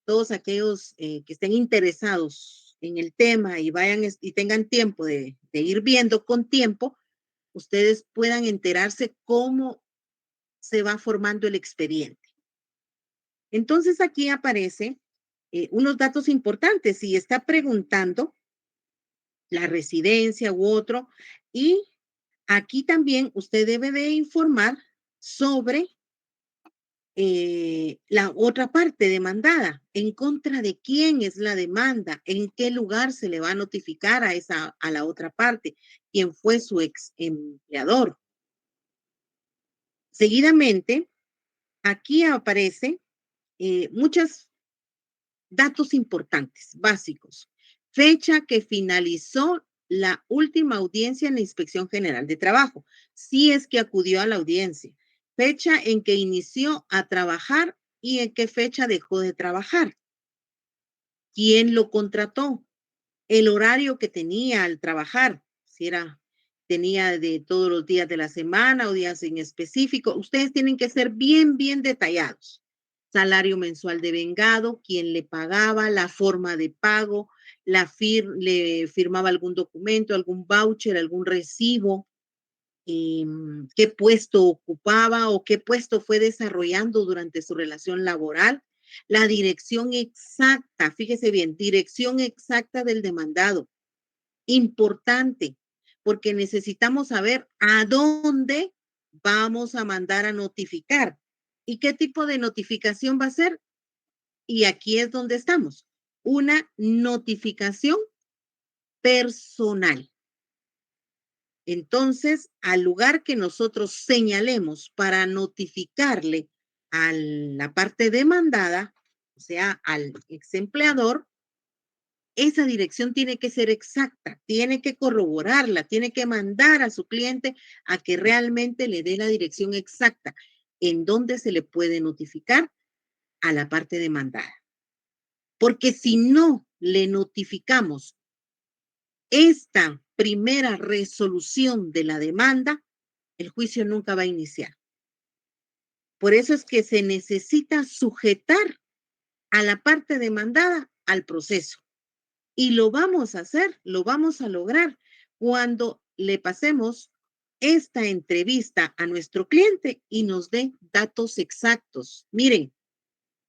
[SPEAKER 1] todos aquellos que estén interesados en el tema y vayan y tengan tiempo de ir viendo con tiempo, ustedes puedan enterarse cómo se va formando el expediente. Entonces aquí aparece unos datos importantes. Si está preguntando la residencia u otro, y aquí también usted debe de informar sobre la otra parte demandada, en contra de quién es la demanda, en qué lugar se le va a notificar a la otra parte, quién fue su ex empleador. Seguidamente, aquí aparece muchos datos importantes, básicos. Fecha que finalizó la última audiencia en la Inspección General de Trabajo, si es que acudió a la audiencia. Fecha en que inició a trabajar y en qué fecha dejó de trabajar. ¿Quién lo contrató? El horario que tenía al trabajar, si tenía de todos los días de la semana o días en específico. Ustedes tienen que ser bien, bien detallados. Salario mensual devengado, quién le pagaba, la forma de pago, le firmaba algún documento, algún voucher, algún recibo, qué puesto ocupaba o qué puesto fue desarrollando durante su relación laboral. La dirección exacta, fíjese bien, dirección exacta del demandado. Importante, porque necesitamos saber a dónde vamos a mandar a notificar y qué tipo de notificación va a ser. Y aquí es donde estamos. Una notificación personal. Entonces, al lugar que nosotros señalemos para notificarle a la parte demandada, o sea, al ex empleador, esa dirección tiene que ser exacta, tiene que corroborarla, tiene que mandar a su cliente a que realmente le dé la dirección exacta en donde se le puede notificar a la parte demandada. Porque si no le notificamos esta primera resolución de la demanda, el juicio nunca va a iniciar. Por eso es que se necesita sujetar a la parte demandada al proceso. Y lo vamos a hacer, lo vamos a lograr cuando le pasemos esta entrevista a nuestro cliente y nos dé datos exactos. Miren,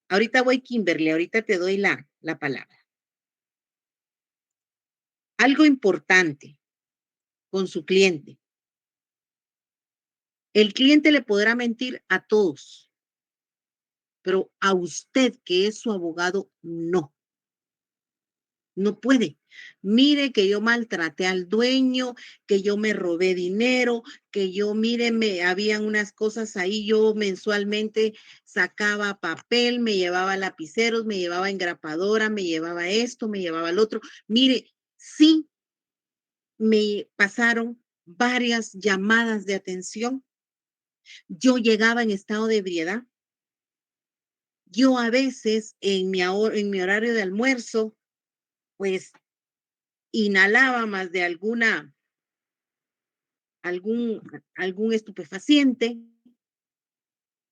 [SPEAKER 1] ahorita voy, Kimberly, ahorita te doy la palabra. Algo importante con su cliente. El cliente le podrá mentir a todos, pero a usted, que es su abogado, no. No puede. Mire que yo maltraté al dueño, que yo me robé dinero, que yo, mire, habían unas cosas ahí, yo mensualmente sacaba papel, me llevaba lapiceros, me llevaba engrapadora, me llevaba esto, me llevaba el otro. Mire, sí, me pasaron varias llamadas de atención. Yo llegaba en estado de ebriedad. Yo a veces en mi horario de almuerzo, pues inhalaba más de algún estupefaciente.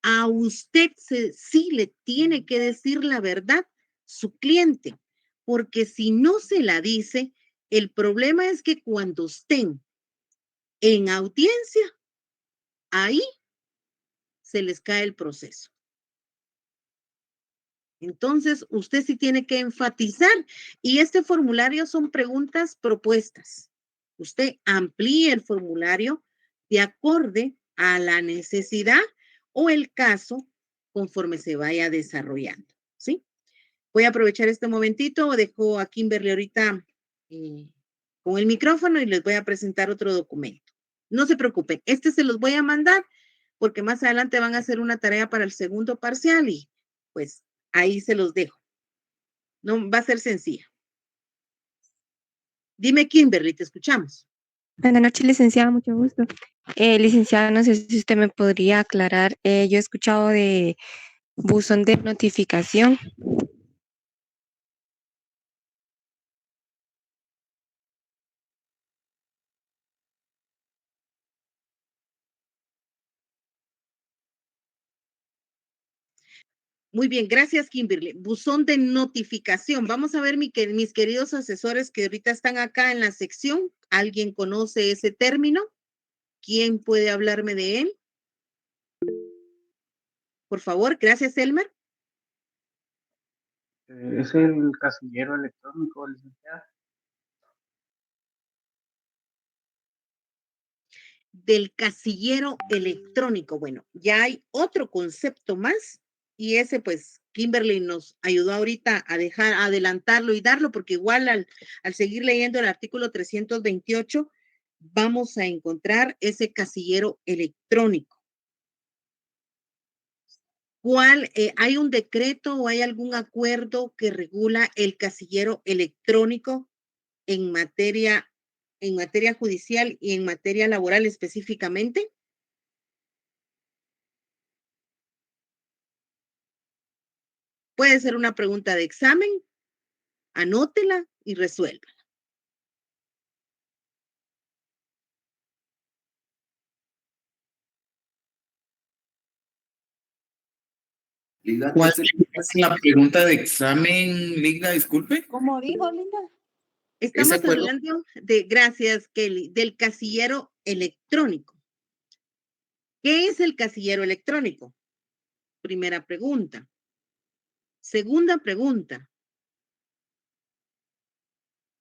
[SPEAKER 1] A usted sí le tiene que decir la verdad su cliente, porque si no se la dice, el problema es que cuando estén en audiencia, ahí se les cae el proceso. Entonces, usted sí tiene que enfatizar, y este formulario son preguntas propuestas. Usted amplíe el formulario de acorde a la necesidad o el caso conforme se vaya desarrollando, ¿sí? Voy a aprovechar este momentito, dejo a Kimberly ahorita con el micrófono y les voy a presentar otro documento. No se preocupen, este se los voy a mandar porque más adelante van a hacer una tarea para el segundo parcial y pues ahí se los dejo. No, va a ser sencilla. Dime, Kimberly, te escuchamos.
[SPEAKER 10] Buenas noches, licenciada, mucho gusto. Licenciada, no sé si usted me podría aclarar. Yo he escuchado de buzón de notificación.
[SPEAKER 1] Muy bien, gracias, Kimberly. Buzón de notificación. Vamos a ver, mis queridos asesores que ahorita están acá en la sección. ¿Alguien conoce ese término? ¿Quién puede hablarme de él? Por favor, gracias, Elmer.
[SPEAKER 6] Es el casillero electrónico, licenciada.
[SPEAKER 1] Del casillero electrónico. Bueno, ya hay otro concepto más y ese pues Kimberly nos ayudó ahorita a adelantarlo y darlo porque igual al seguir leyendo el artículo 328 vamos a encontrar ese casillero electrónico. ¿Hay un decreto o hay algún acuerdo que regula el casillero electrónico en materia judicial y en materia laboral específicamente? Puede ser una pregunta de examen, anótela y resuelva.
[SPEAKER 8] Linda, ¿cuál es la pregunta de examen, Linda? Disculpe.
[SPEAKER 5] ¿Cómo dijo, Linda?
[SPEAKER 1] Estamos hablando gracias, Kelly, del casillero electrónico. ¿Qué es el casillero electrónico? Primera pregunta. Segunda pregunta.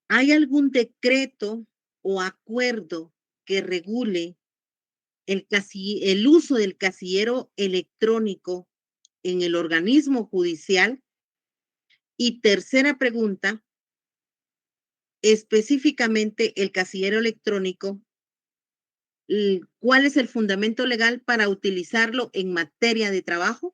[SPEAKER 1] ¿Hay algún decreto o acuerdo que regule el uso del casillero electrónico en el organismo judicial? Y tercera pregunta, específicamente el casillero electrónico, ¿cuál es el fundamento legal para utilizarlo en materia de trabajo?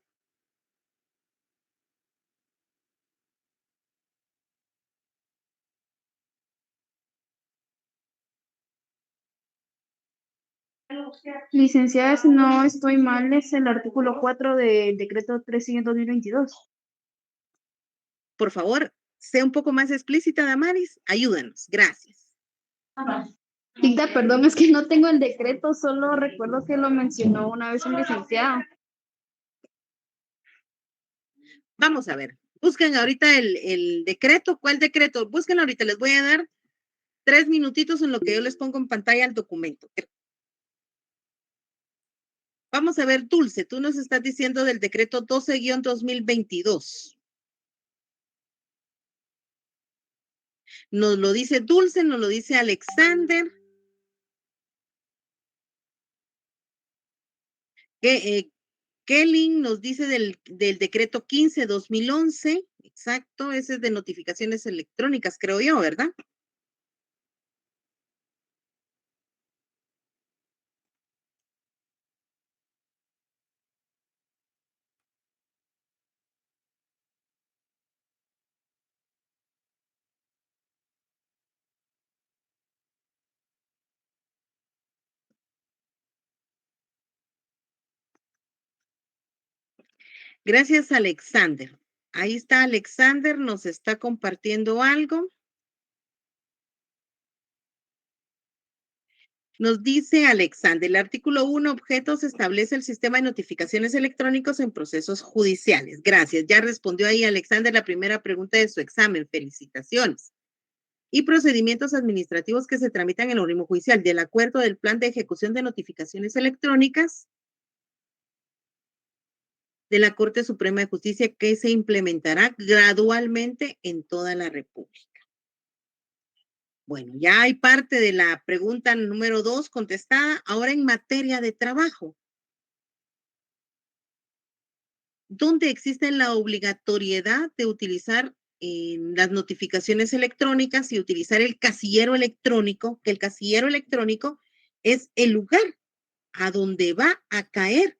[SPEAKER 2] Licenciada, si no estoy mal, es el artículo 4 del decreto 300/2022.
[SPEAKER 1] Por favor, sea un poco más explícita, Damaris. Ayúdanos. Gracias.
[SPEAKER 2] Hilda, perdón, es que no tengo el decreto, solo recuerdo que lo mencionó una vez un licenciado.
[SPEAKER 1] Vamos a ver. Busquen ahorita el decreto. ¿Cuál decreto? Busquen ahorita. Les voy a dar 3 minutitos en lo que yo les pongo en pantalla el documento. Vamos a ver, Dulce, tú nos estás diciendo del decreto 12-2022. Nos lo dice Dulce, nos lo dice Alexander. Kelly nos dice del decreto 15-2011. Exacto, ese es de notificaciones electrónicas, creo yo, ¿verdad? Gracias, Alexander. Ahí está Alexander, nos está compartiendo algo. Nos dice Alexander, el artículo 1, objetos, establece el sistema de notificaciones electrónicos en procesos judiciales. Gracias. Ya respondió ahí Alexander la primera pregunta de su examen. Felicitaciones. Y procedimientos administrativos que se tramitan en el organismo judicial. Del acuerdo del plan de ejecución de notificaciones electrónicas de la Corte Suprema de Justicia que se implementará gradualmente en toda la República. Bueno, ya hay parte de la pregunta número 2 contestada. Ahora en materia de trabajo, ¿dónde existe la obligatoriedad de utilizar las notificaciones electrónicas y utilizar el casillero electrónico? Que el casillero electrónico es el lugar a donde va a caer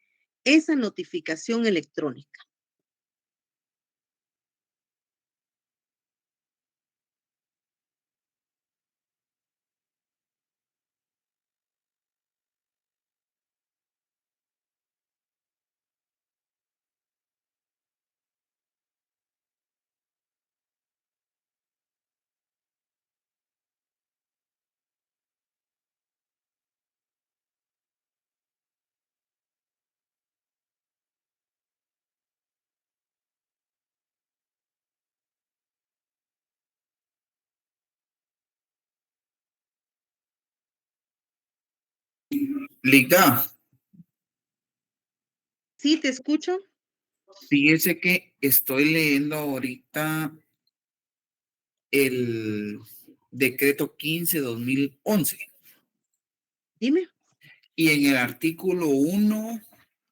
[SPEAKER 1] esa notificación electrónica.
[SPEAKER 11] Ligda.
[SPEAKER 1] Sí, te escucho.
[SPEAKER 11] Fíjese que estoy leyendo ahorita el decreto 15/2011.
[SPEAKER 1] Dime.
[SPEAKER 11] Y en el artículo 1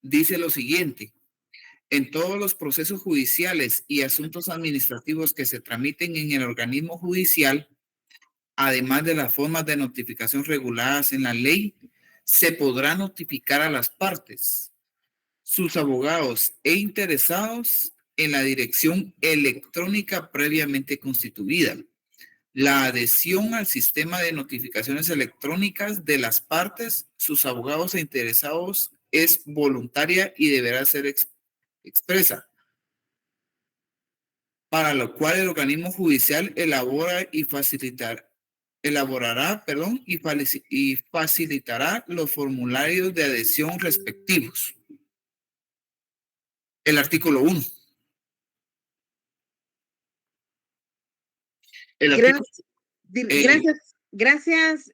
[SPEAKER 11] dice lo siguiente. En todos los procesos judiciales y asuntos administrativos que se tramiten en el organismo judicial, además de las formas de notificación reguladas en la ley, se podrá notificar a las partes, sus abogados e interesados en la dirección electrónica previamente constituida. La adhesión al sistema de notificaciones electrónicas de las partes, sus abogados e interesados es voluntaria y deberá ser expresa, para lo cual el organismo judicial elaborará y facilitará los formularios de adhesión respectivos. El artículo 1.
[SPEAKER 1] Gracias,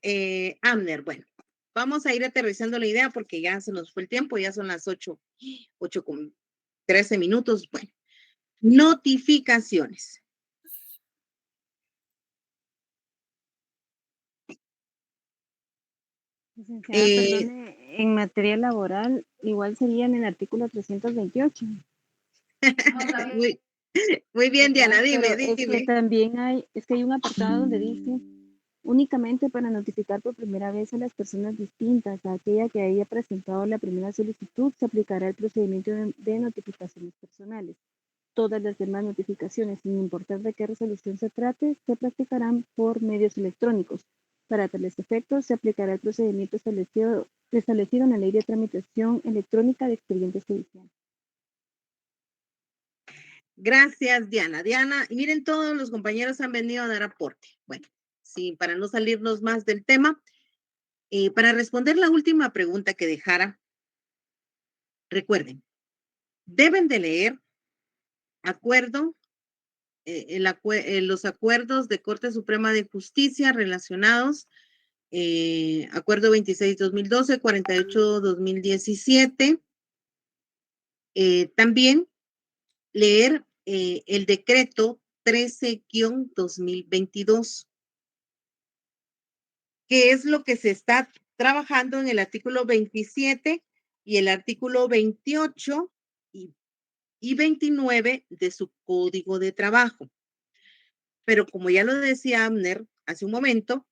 [SPEAKER 1] Amner. Bueno, vamos a ir aterrizando la idea porque ya se nos fue el tiempo, ya son las 8:13. Bueno, Notificaciones.
[SPEAKER 9] Licenciada, perdone, en materia laboral, igual sería en el artículo 328.
[SPEAKER 1] Muy, muy bien, Diana,
[SPEAKER 9] ¿Verdad? Pero
[SPEAKER 1] dime,
[SPEAKER 9] es que
[SPEAKER 1] dime.
[SPEAKER 9] también hay un apartado donde dice únicamente para notificar por primera vez a las personas distintas a aquella que haya presentado la primera solicitud, se aplicará el procedimiento de notificaciones personales. Todas las demás notificaciones, sin importar de qué resolución se trate, se practicarán por medios electrónicos. Para tales efectos, se aplicará el procedimiento establecido en la Ley de Tramitación Electrónica de Expedientes Judiciales.
[SPEAKER 1] Gracias, Diana. Diana, y miren, todos los compañeros han venido a dar aporte. Bueno, sí, para no salirnos más del tema, para responder la última pregunta que dejara, recuerden, deben de leer los acuerdos de Corte Suprema de Justicia relacionados, Acuerdo 26-2012, 48-2017. También leer el decreto 13-2022, que es lo que se está trabajando en el artículo 27 y el artículo 28 y 29 de su Código de Trabajo. Pero como ya lo decía Abner hace un momento,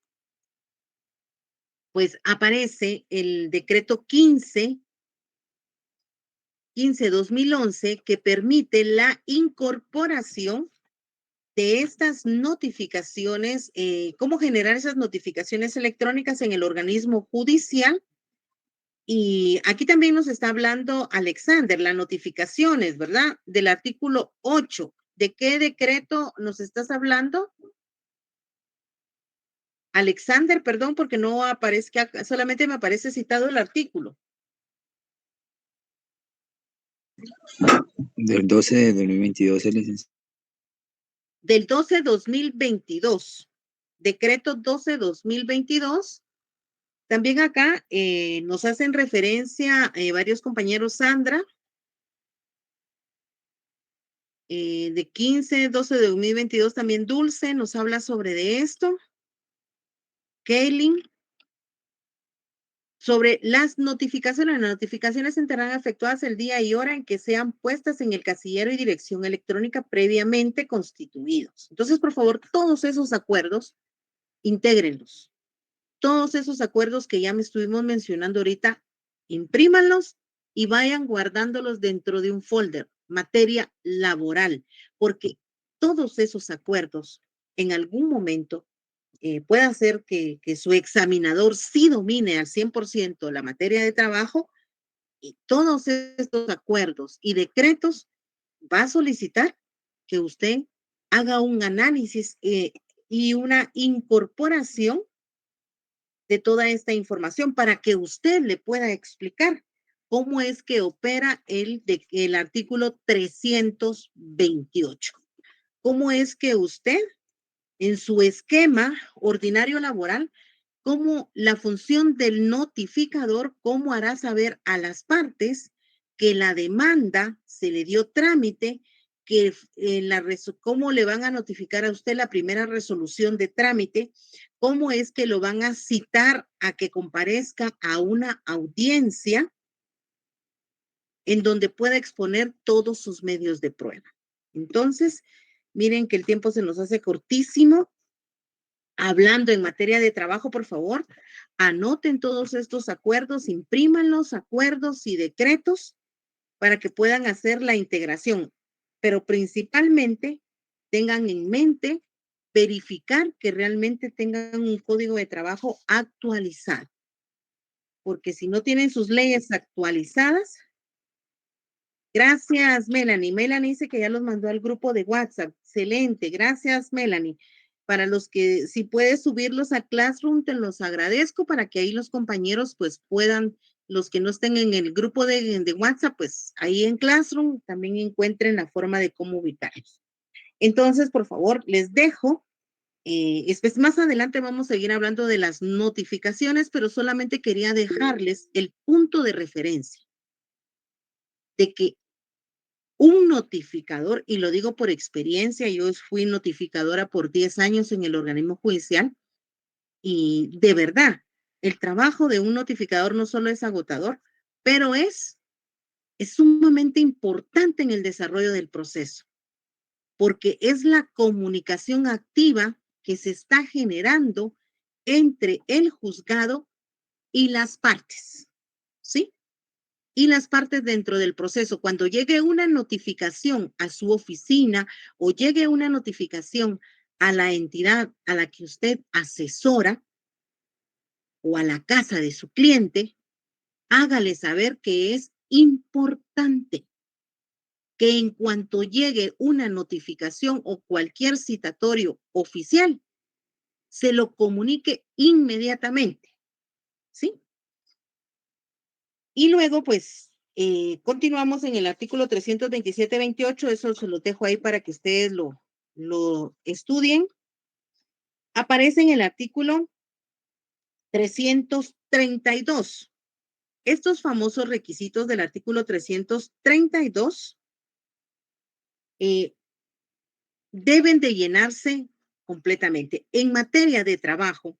[SPEAKER 1] pues aparece el decreto 15-2011 que permite la incorporación de estas notificaciones, cómo generar esas notificaciones electrónicas en el organismo judicial. Y aquí también nos está hablando Alexander, las notificaciones, ¿verdad? Del artículo 8. ¿De qué decreto nos estás hablando? Alexander, perdón, porque no aparezca, solamente me aparece citado el artículo.
[SPEAKER 12] Del 12 de 2022, licenciado.
[SPEAKER 1] Del 12-2022. Decreto 12-2022. También acá nos hacen referencia varios compañeros, Sandra, de 15-12 de 2022, también Dulce nos habla sobre de esto. Kaylin, sobre las notificaciones serán efectuadas el día y hora en que sean puestas en el casillero y dirección electrónica previamente constituidos. Entonces, por favor, todos esos acuerdos, intégrenlos. Todos esos acuerdos que ya me estuvimos mencionando ahorita, imprímanlos y vayan guardándolos dentro de un folder, materia laboral, porque todos esos acuerdos en algún momento puede hacer que su examinador sí domine al 100% la materia de trabajo, y todos estos acuerdos y decretos va a solicitar que usted haga un análisis y una incorporación de toda esta información para que usted le pueda explicar cómo es que opera el artículo 328. Cómo es que usted, en su esquema ordinario laboral, cómo la función del notificador, cómo hará saber a las partes que la demanda se le dio trámite, que cómo le van a notificar a usted la primera resolución de trámite, cómo es que lo van a citar a que comparezca a una audiencia en donde pueda exponer todos sus medios de prueba. Entonces, miren que el tiempo se nos hace cortísimo. Hablando en materia de trabajo, por favor, anoten todos estos acuerdos, impriman los acuerdos y decretos para que puedan hacer la integración, pero principalmente tengan en mente verificar que realmente tengan un código de trabajo actualizado, porque si no tienen sus leyes actualizadas. Gracias, Melanie. Melanie dice que ya los mandó al grupo de WhatsApp. Excelente, gracias, Melanie. Para los que, si puedes subirlos a Classroom, te los agradezco para que ahí los compañeros pues puedan, los que no estén en el grupo de WhatsApp, pues ahí en Classroom también encuentren la forma de cómo ubicarlos. Entonces, por favor, les dejo. Más adelante vamos a seguir hablando de las notificaciones, pero solamente quería dejarles el punto de referencia de que un notificador, y lo digo por experiencia, yo fui notificadora por 10 años en el organismo judicial, y de verdad, el trabajo de un notificador no solo es agotador, pero es sumamente importante en el desarrollo del proceso, porque es la comunicación activa que se está generando entre el juzgado y las partes, ¿sí? Y las partes dentro del proceso. Cuando llegue una notificación a su oficina o llegue una notificación a la entidad a la que usted asesora o a la casa de su cliente, hágale saber que es importante que en cuanto llegue una notificación o cualquier citatorio oficial, se lo comunique inmediatamente, ¿sí? Y luego, pues, continuamos en el artículo 327-28, eso se lo dejo ahí para que ustedes lo estudien. Aparece en el artículo 332. Estos famosos requisitos del artículo 332 deben de llenarse completamente. En materia de trabajo,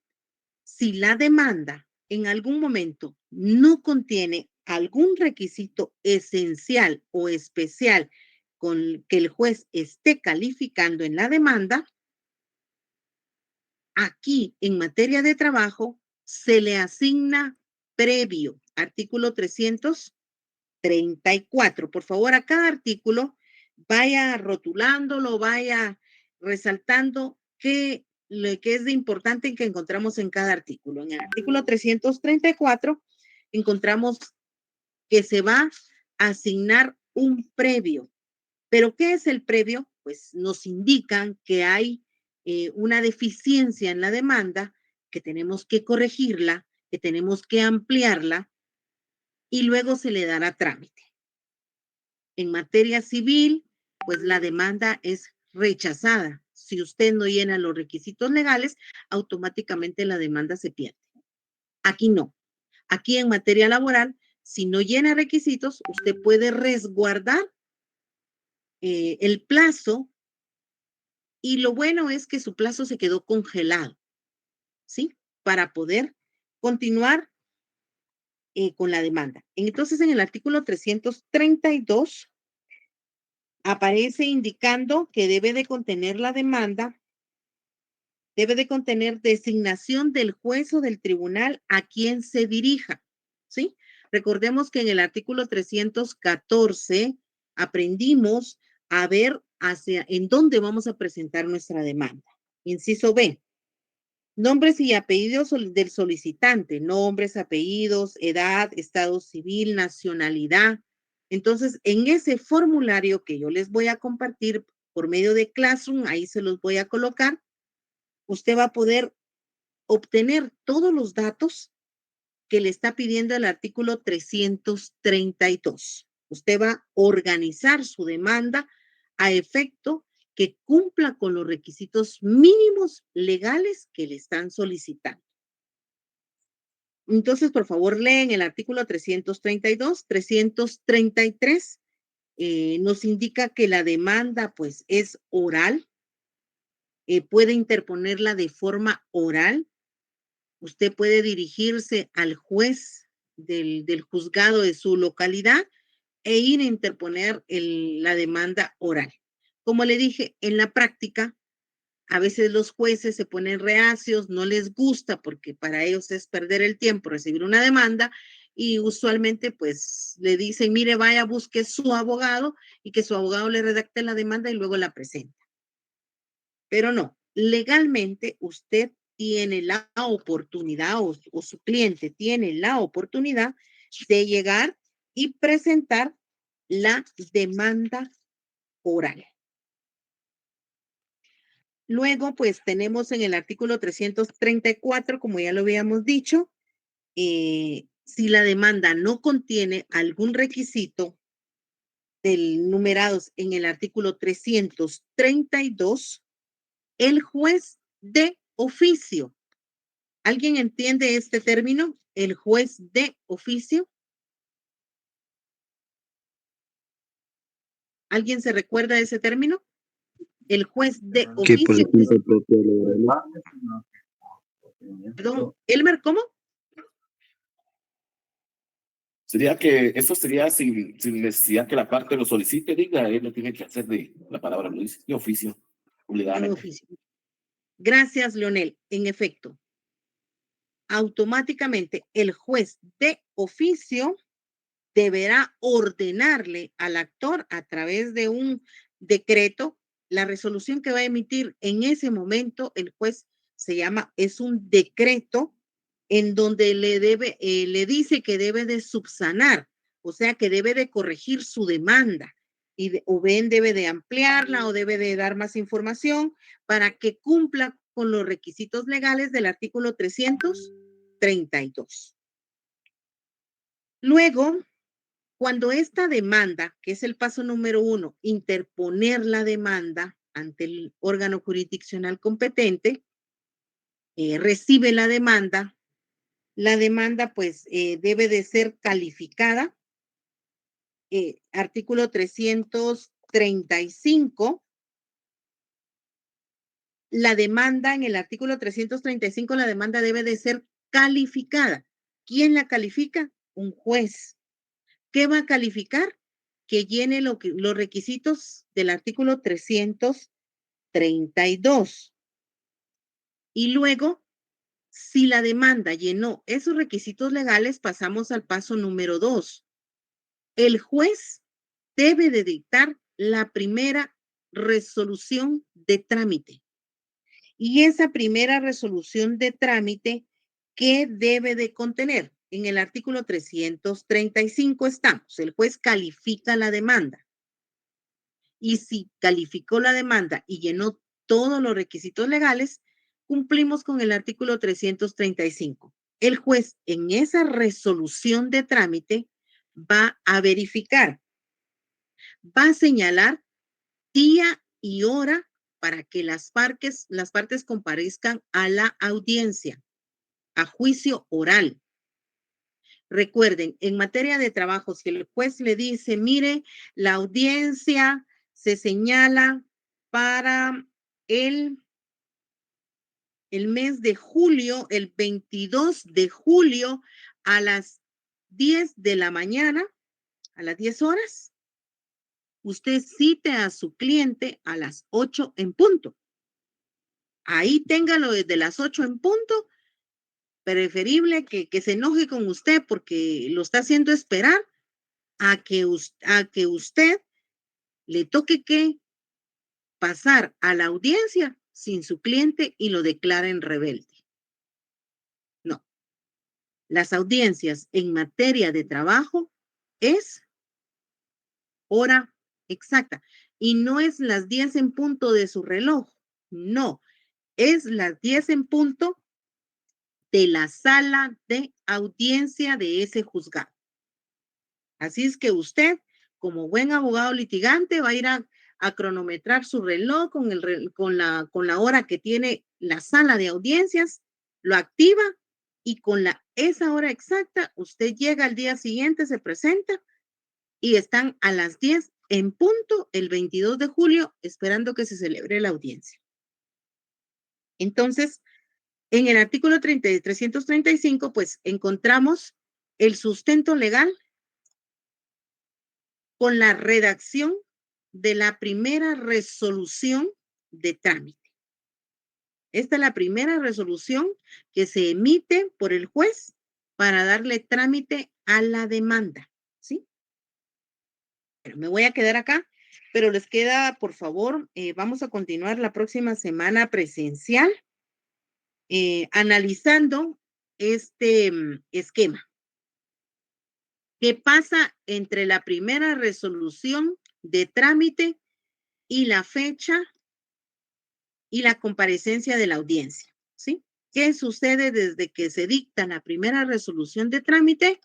[SPEAKER 1] si la demanda en algún momento no contiene algún requisito esencial o especial con que el juez esté calificando en la demanda, aquí en materia de trabajo se le asigna previo. Artículo 334. Por favor, a cada artículo vaya rotulándolo, vaya resaltando lo que es de importante que encontramos en cada artículo. En el artículo 334 encontramos que se va a asignar un previo. ¿Pero qué es el previo? Pues nos indican que hay una deficiencia en la demanda, que tenemos que corregirla, que tenemos que ampliarla y luego se le dará trámite. En materia civil, pues la demanda es rechazada. Si usted no llena los requisitos legales, automáticamente la demanda se pierde. Aquí no. Aquí en materia laboral, si no llena requisitos, usted puede resguardar el plazo y lo bueno es que su plazo se quedó congelado, ¿sí? Para poder continuar con la demanda. Entonces, en el artículo 332 aparece indicando que debe de contener la demanda, debe de contener designación del juez o del tribunal a quien se dirija, ¿sí? Recordemos que en el artículo 314 aprendimos a ver en dónde vamos a presentar nuestra demanda. Inciso B, nombres y apellidos del solicitante, nombres, apellidos, edad, estado civil, nacionalidad. Entonces, en ese formulario que yo les voy a compartir por medio de Classroom, ahí se los voy a colocar, usted va a poder obtener todos los datos que le está pidiendo el artículo 332. Usted va a organizar su demanda a efecto que cumpla con los requisitos mínimos legales que le están solicitando. Entonces, por favor, leen el artículo 332, 333. Nos indica que la demanda, pues, es oral. Puede interponerla de forma oral. Usted puede dirigirse al juez del juzgado de su localidad e ir a interponer la demanda oral. Como le dije, en la práctica, a veces los jueces se ponen reacios, no les gusta porque para ellos es perder el tiempo recibir una demanda y usualmente pues le dicen, mire, vaya, busque su abogado y que su abogado le redacte la demanda y luego la presenta. Pero no, legalmente usted tiene la oportunidad o su cliente tiene la oportunidad de llegar y presentar la demanda oral. Luego, pues tenemos en el artículo 334, como ya lo habíamos dicho, si la demanda no contiene algún requisito del numerados en el artículo 332, el juez de oficio. ¿Alguien entiende este término? El juez de oficio. ¿Alguien se recuerda de ese término? El juez de
[SPEAKER 12] Que por
[SPEAKER 1] oficio.
[SPEAKER 12] cuenta propia laboral.
[SPEAKER 1] Perdón, Elmer, ¿cómo?
[SPEAKER 8] Sería que esto sería sin necesidad que la parte lo solicite, diga, él lo tiene que hacer la palabra lo dice, de oficio,
[SPEAKER 1] De
[SPEAKER 8] obligadamente.
[SPEAKER 1] oficio. Gracias, Leonel. En efecto, automáticamente el juez de oficio deberá ordenarle al actor a través de un decreto la resolución que va a emitir en ese momento. El juez es un decreto en donde le dice que debe de subsanar, o sea, que debe de corregir su demanda o bien debe de ampliarla o debe de dar más información para que cumpla con los requisitos legales del artículo 332. Luego, cuando esta demanda, que es el paso número 1, interponer la demanda ante el órgano jurisdiccional competente, recibe la demanda pues debe de ser calificada. Artículo 335. La demanda, en el artículo 335, la demanda debe de ser calificada. ¿Quién la califica? Un juez. ¿Qué va a calificar? Que llene los requisitos del artículo 332. Y luego, si la demanda llenó esos requisitos legales, pasamos al paso número 2. El juez debe de dictar la primera resolución de trámite. Y esa primera resolución de trámite, ¿qué debe de contener? En el artículo 335 estamos. El juez califica la demanda. Y si calificó la demanda y llenó todos los requisitos legales, cumplimos con el artículo 335. El juez en esa resolución de trámite va a verificar, va a señalar día y hora para que las partes comparezcan a la audiencia, a juicio oral. Recuerden, en materia de trabajo, si el juez le dice, mire, la audiencia se señala para el mes de julio, el 22 de julio a las 10 de la mañana, a las 10 horas, usted cite a su cliente a las 8 en punto. Ahí téngalo desde las 8 en punto. Preferible que se enoje con usted porque lo está haciendo esperar a que usted le toque que pasar a la audiencia sin su cliente y lo declaren rebelde. No. Las audiencias en materia de trabajo es hora exacta y no es las 10 en punto de su reloj. No, es las 10 en punto de la sala de audiencia de ese juzgado. Así es que usted, como buen abogado litigante, va a ir a cronometrar su reloj con la hora que tiene la sala de audiencias, lo activa y con esa hora exacta, usted llega al día siguiente, se presenta y están a las 10 en punto el 22 de julio esperando que se celebre la audiencia. Entonces, en el artículo 335, pues encontramos el sustento legal con la redacción de la primera resolución de trámite. Esta es la primera resolución que se emite por el juez para darle trámite a la demanda, ¿sí? Pero me voy a quedar acá, pero les queda, por favor, vamos a continuar la próxima semana presencial, analizando este esquema. ¿Qué pasa entre la primera resolución de trámite y la fecha y la comparecencia de la audiencia? ¿Sí? ¿Qué sucede desde que se dicta la primera resolución de trámite?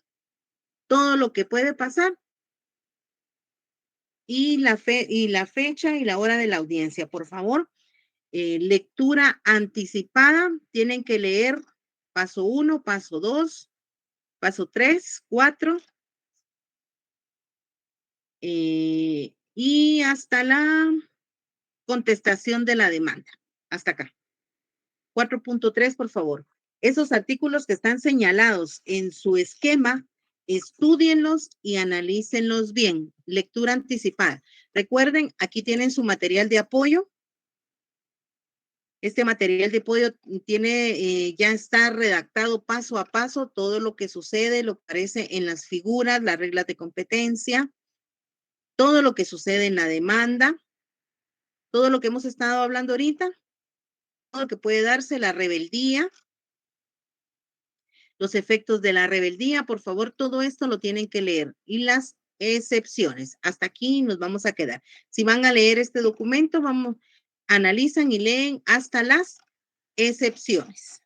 [SPEAKER 1] Todo lo que puede pasar y la fecha y la hora de la audiencia. Por favor, lectura anticipada. Tienen que leer paso 1, paso 2, paso 3, 4. Y y hasta la contestación de la demanda. Hasta acá. 4.3, por favor. Esos artículos que están señalados en su esquema, estúdienlos y analícenlos bien. Lectura anticipada. Recuerden, aquí tienen su material de apoyo. Este material de apoyo tiene, ya está redactado paso a paso, todo lo que sucede, lo que aparece en las figuras, las reglas de competencia, todo lo que sucede en la demanda, todo lo que hemos estado hablando ahorita, todo lo que puede darse, la rebeldía, los efectos de la rebeldía, por favor, todo esto lo tienen que leer. Y las excepciones. Hasta aquí nos vamos a quedar. Si van a leer este documento, analizan y leen hasta las excepciones.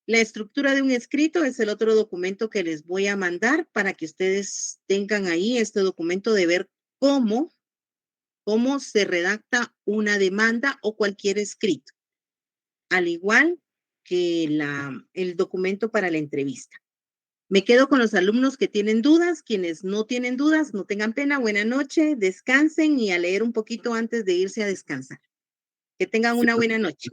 [SPEAKER 1] La estructura de un escrito es el otro documento que les voy a mandar para que ustedes tengan ahí este documento de ver cómo se redacta una demanda o cualquier escrito. Al igual que el documento para la entrevista. Me quedo con los alumnos que tienen dudas. Quienes no tienen dudas, no tengan pena. Buena noche, descansen y a leer un poquito antes de irse a descansar. Que tengan una buena noche.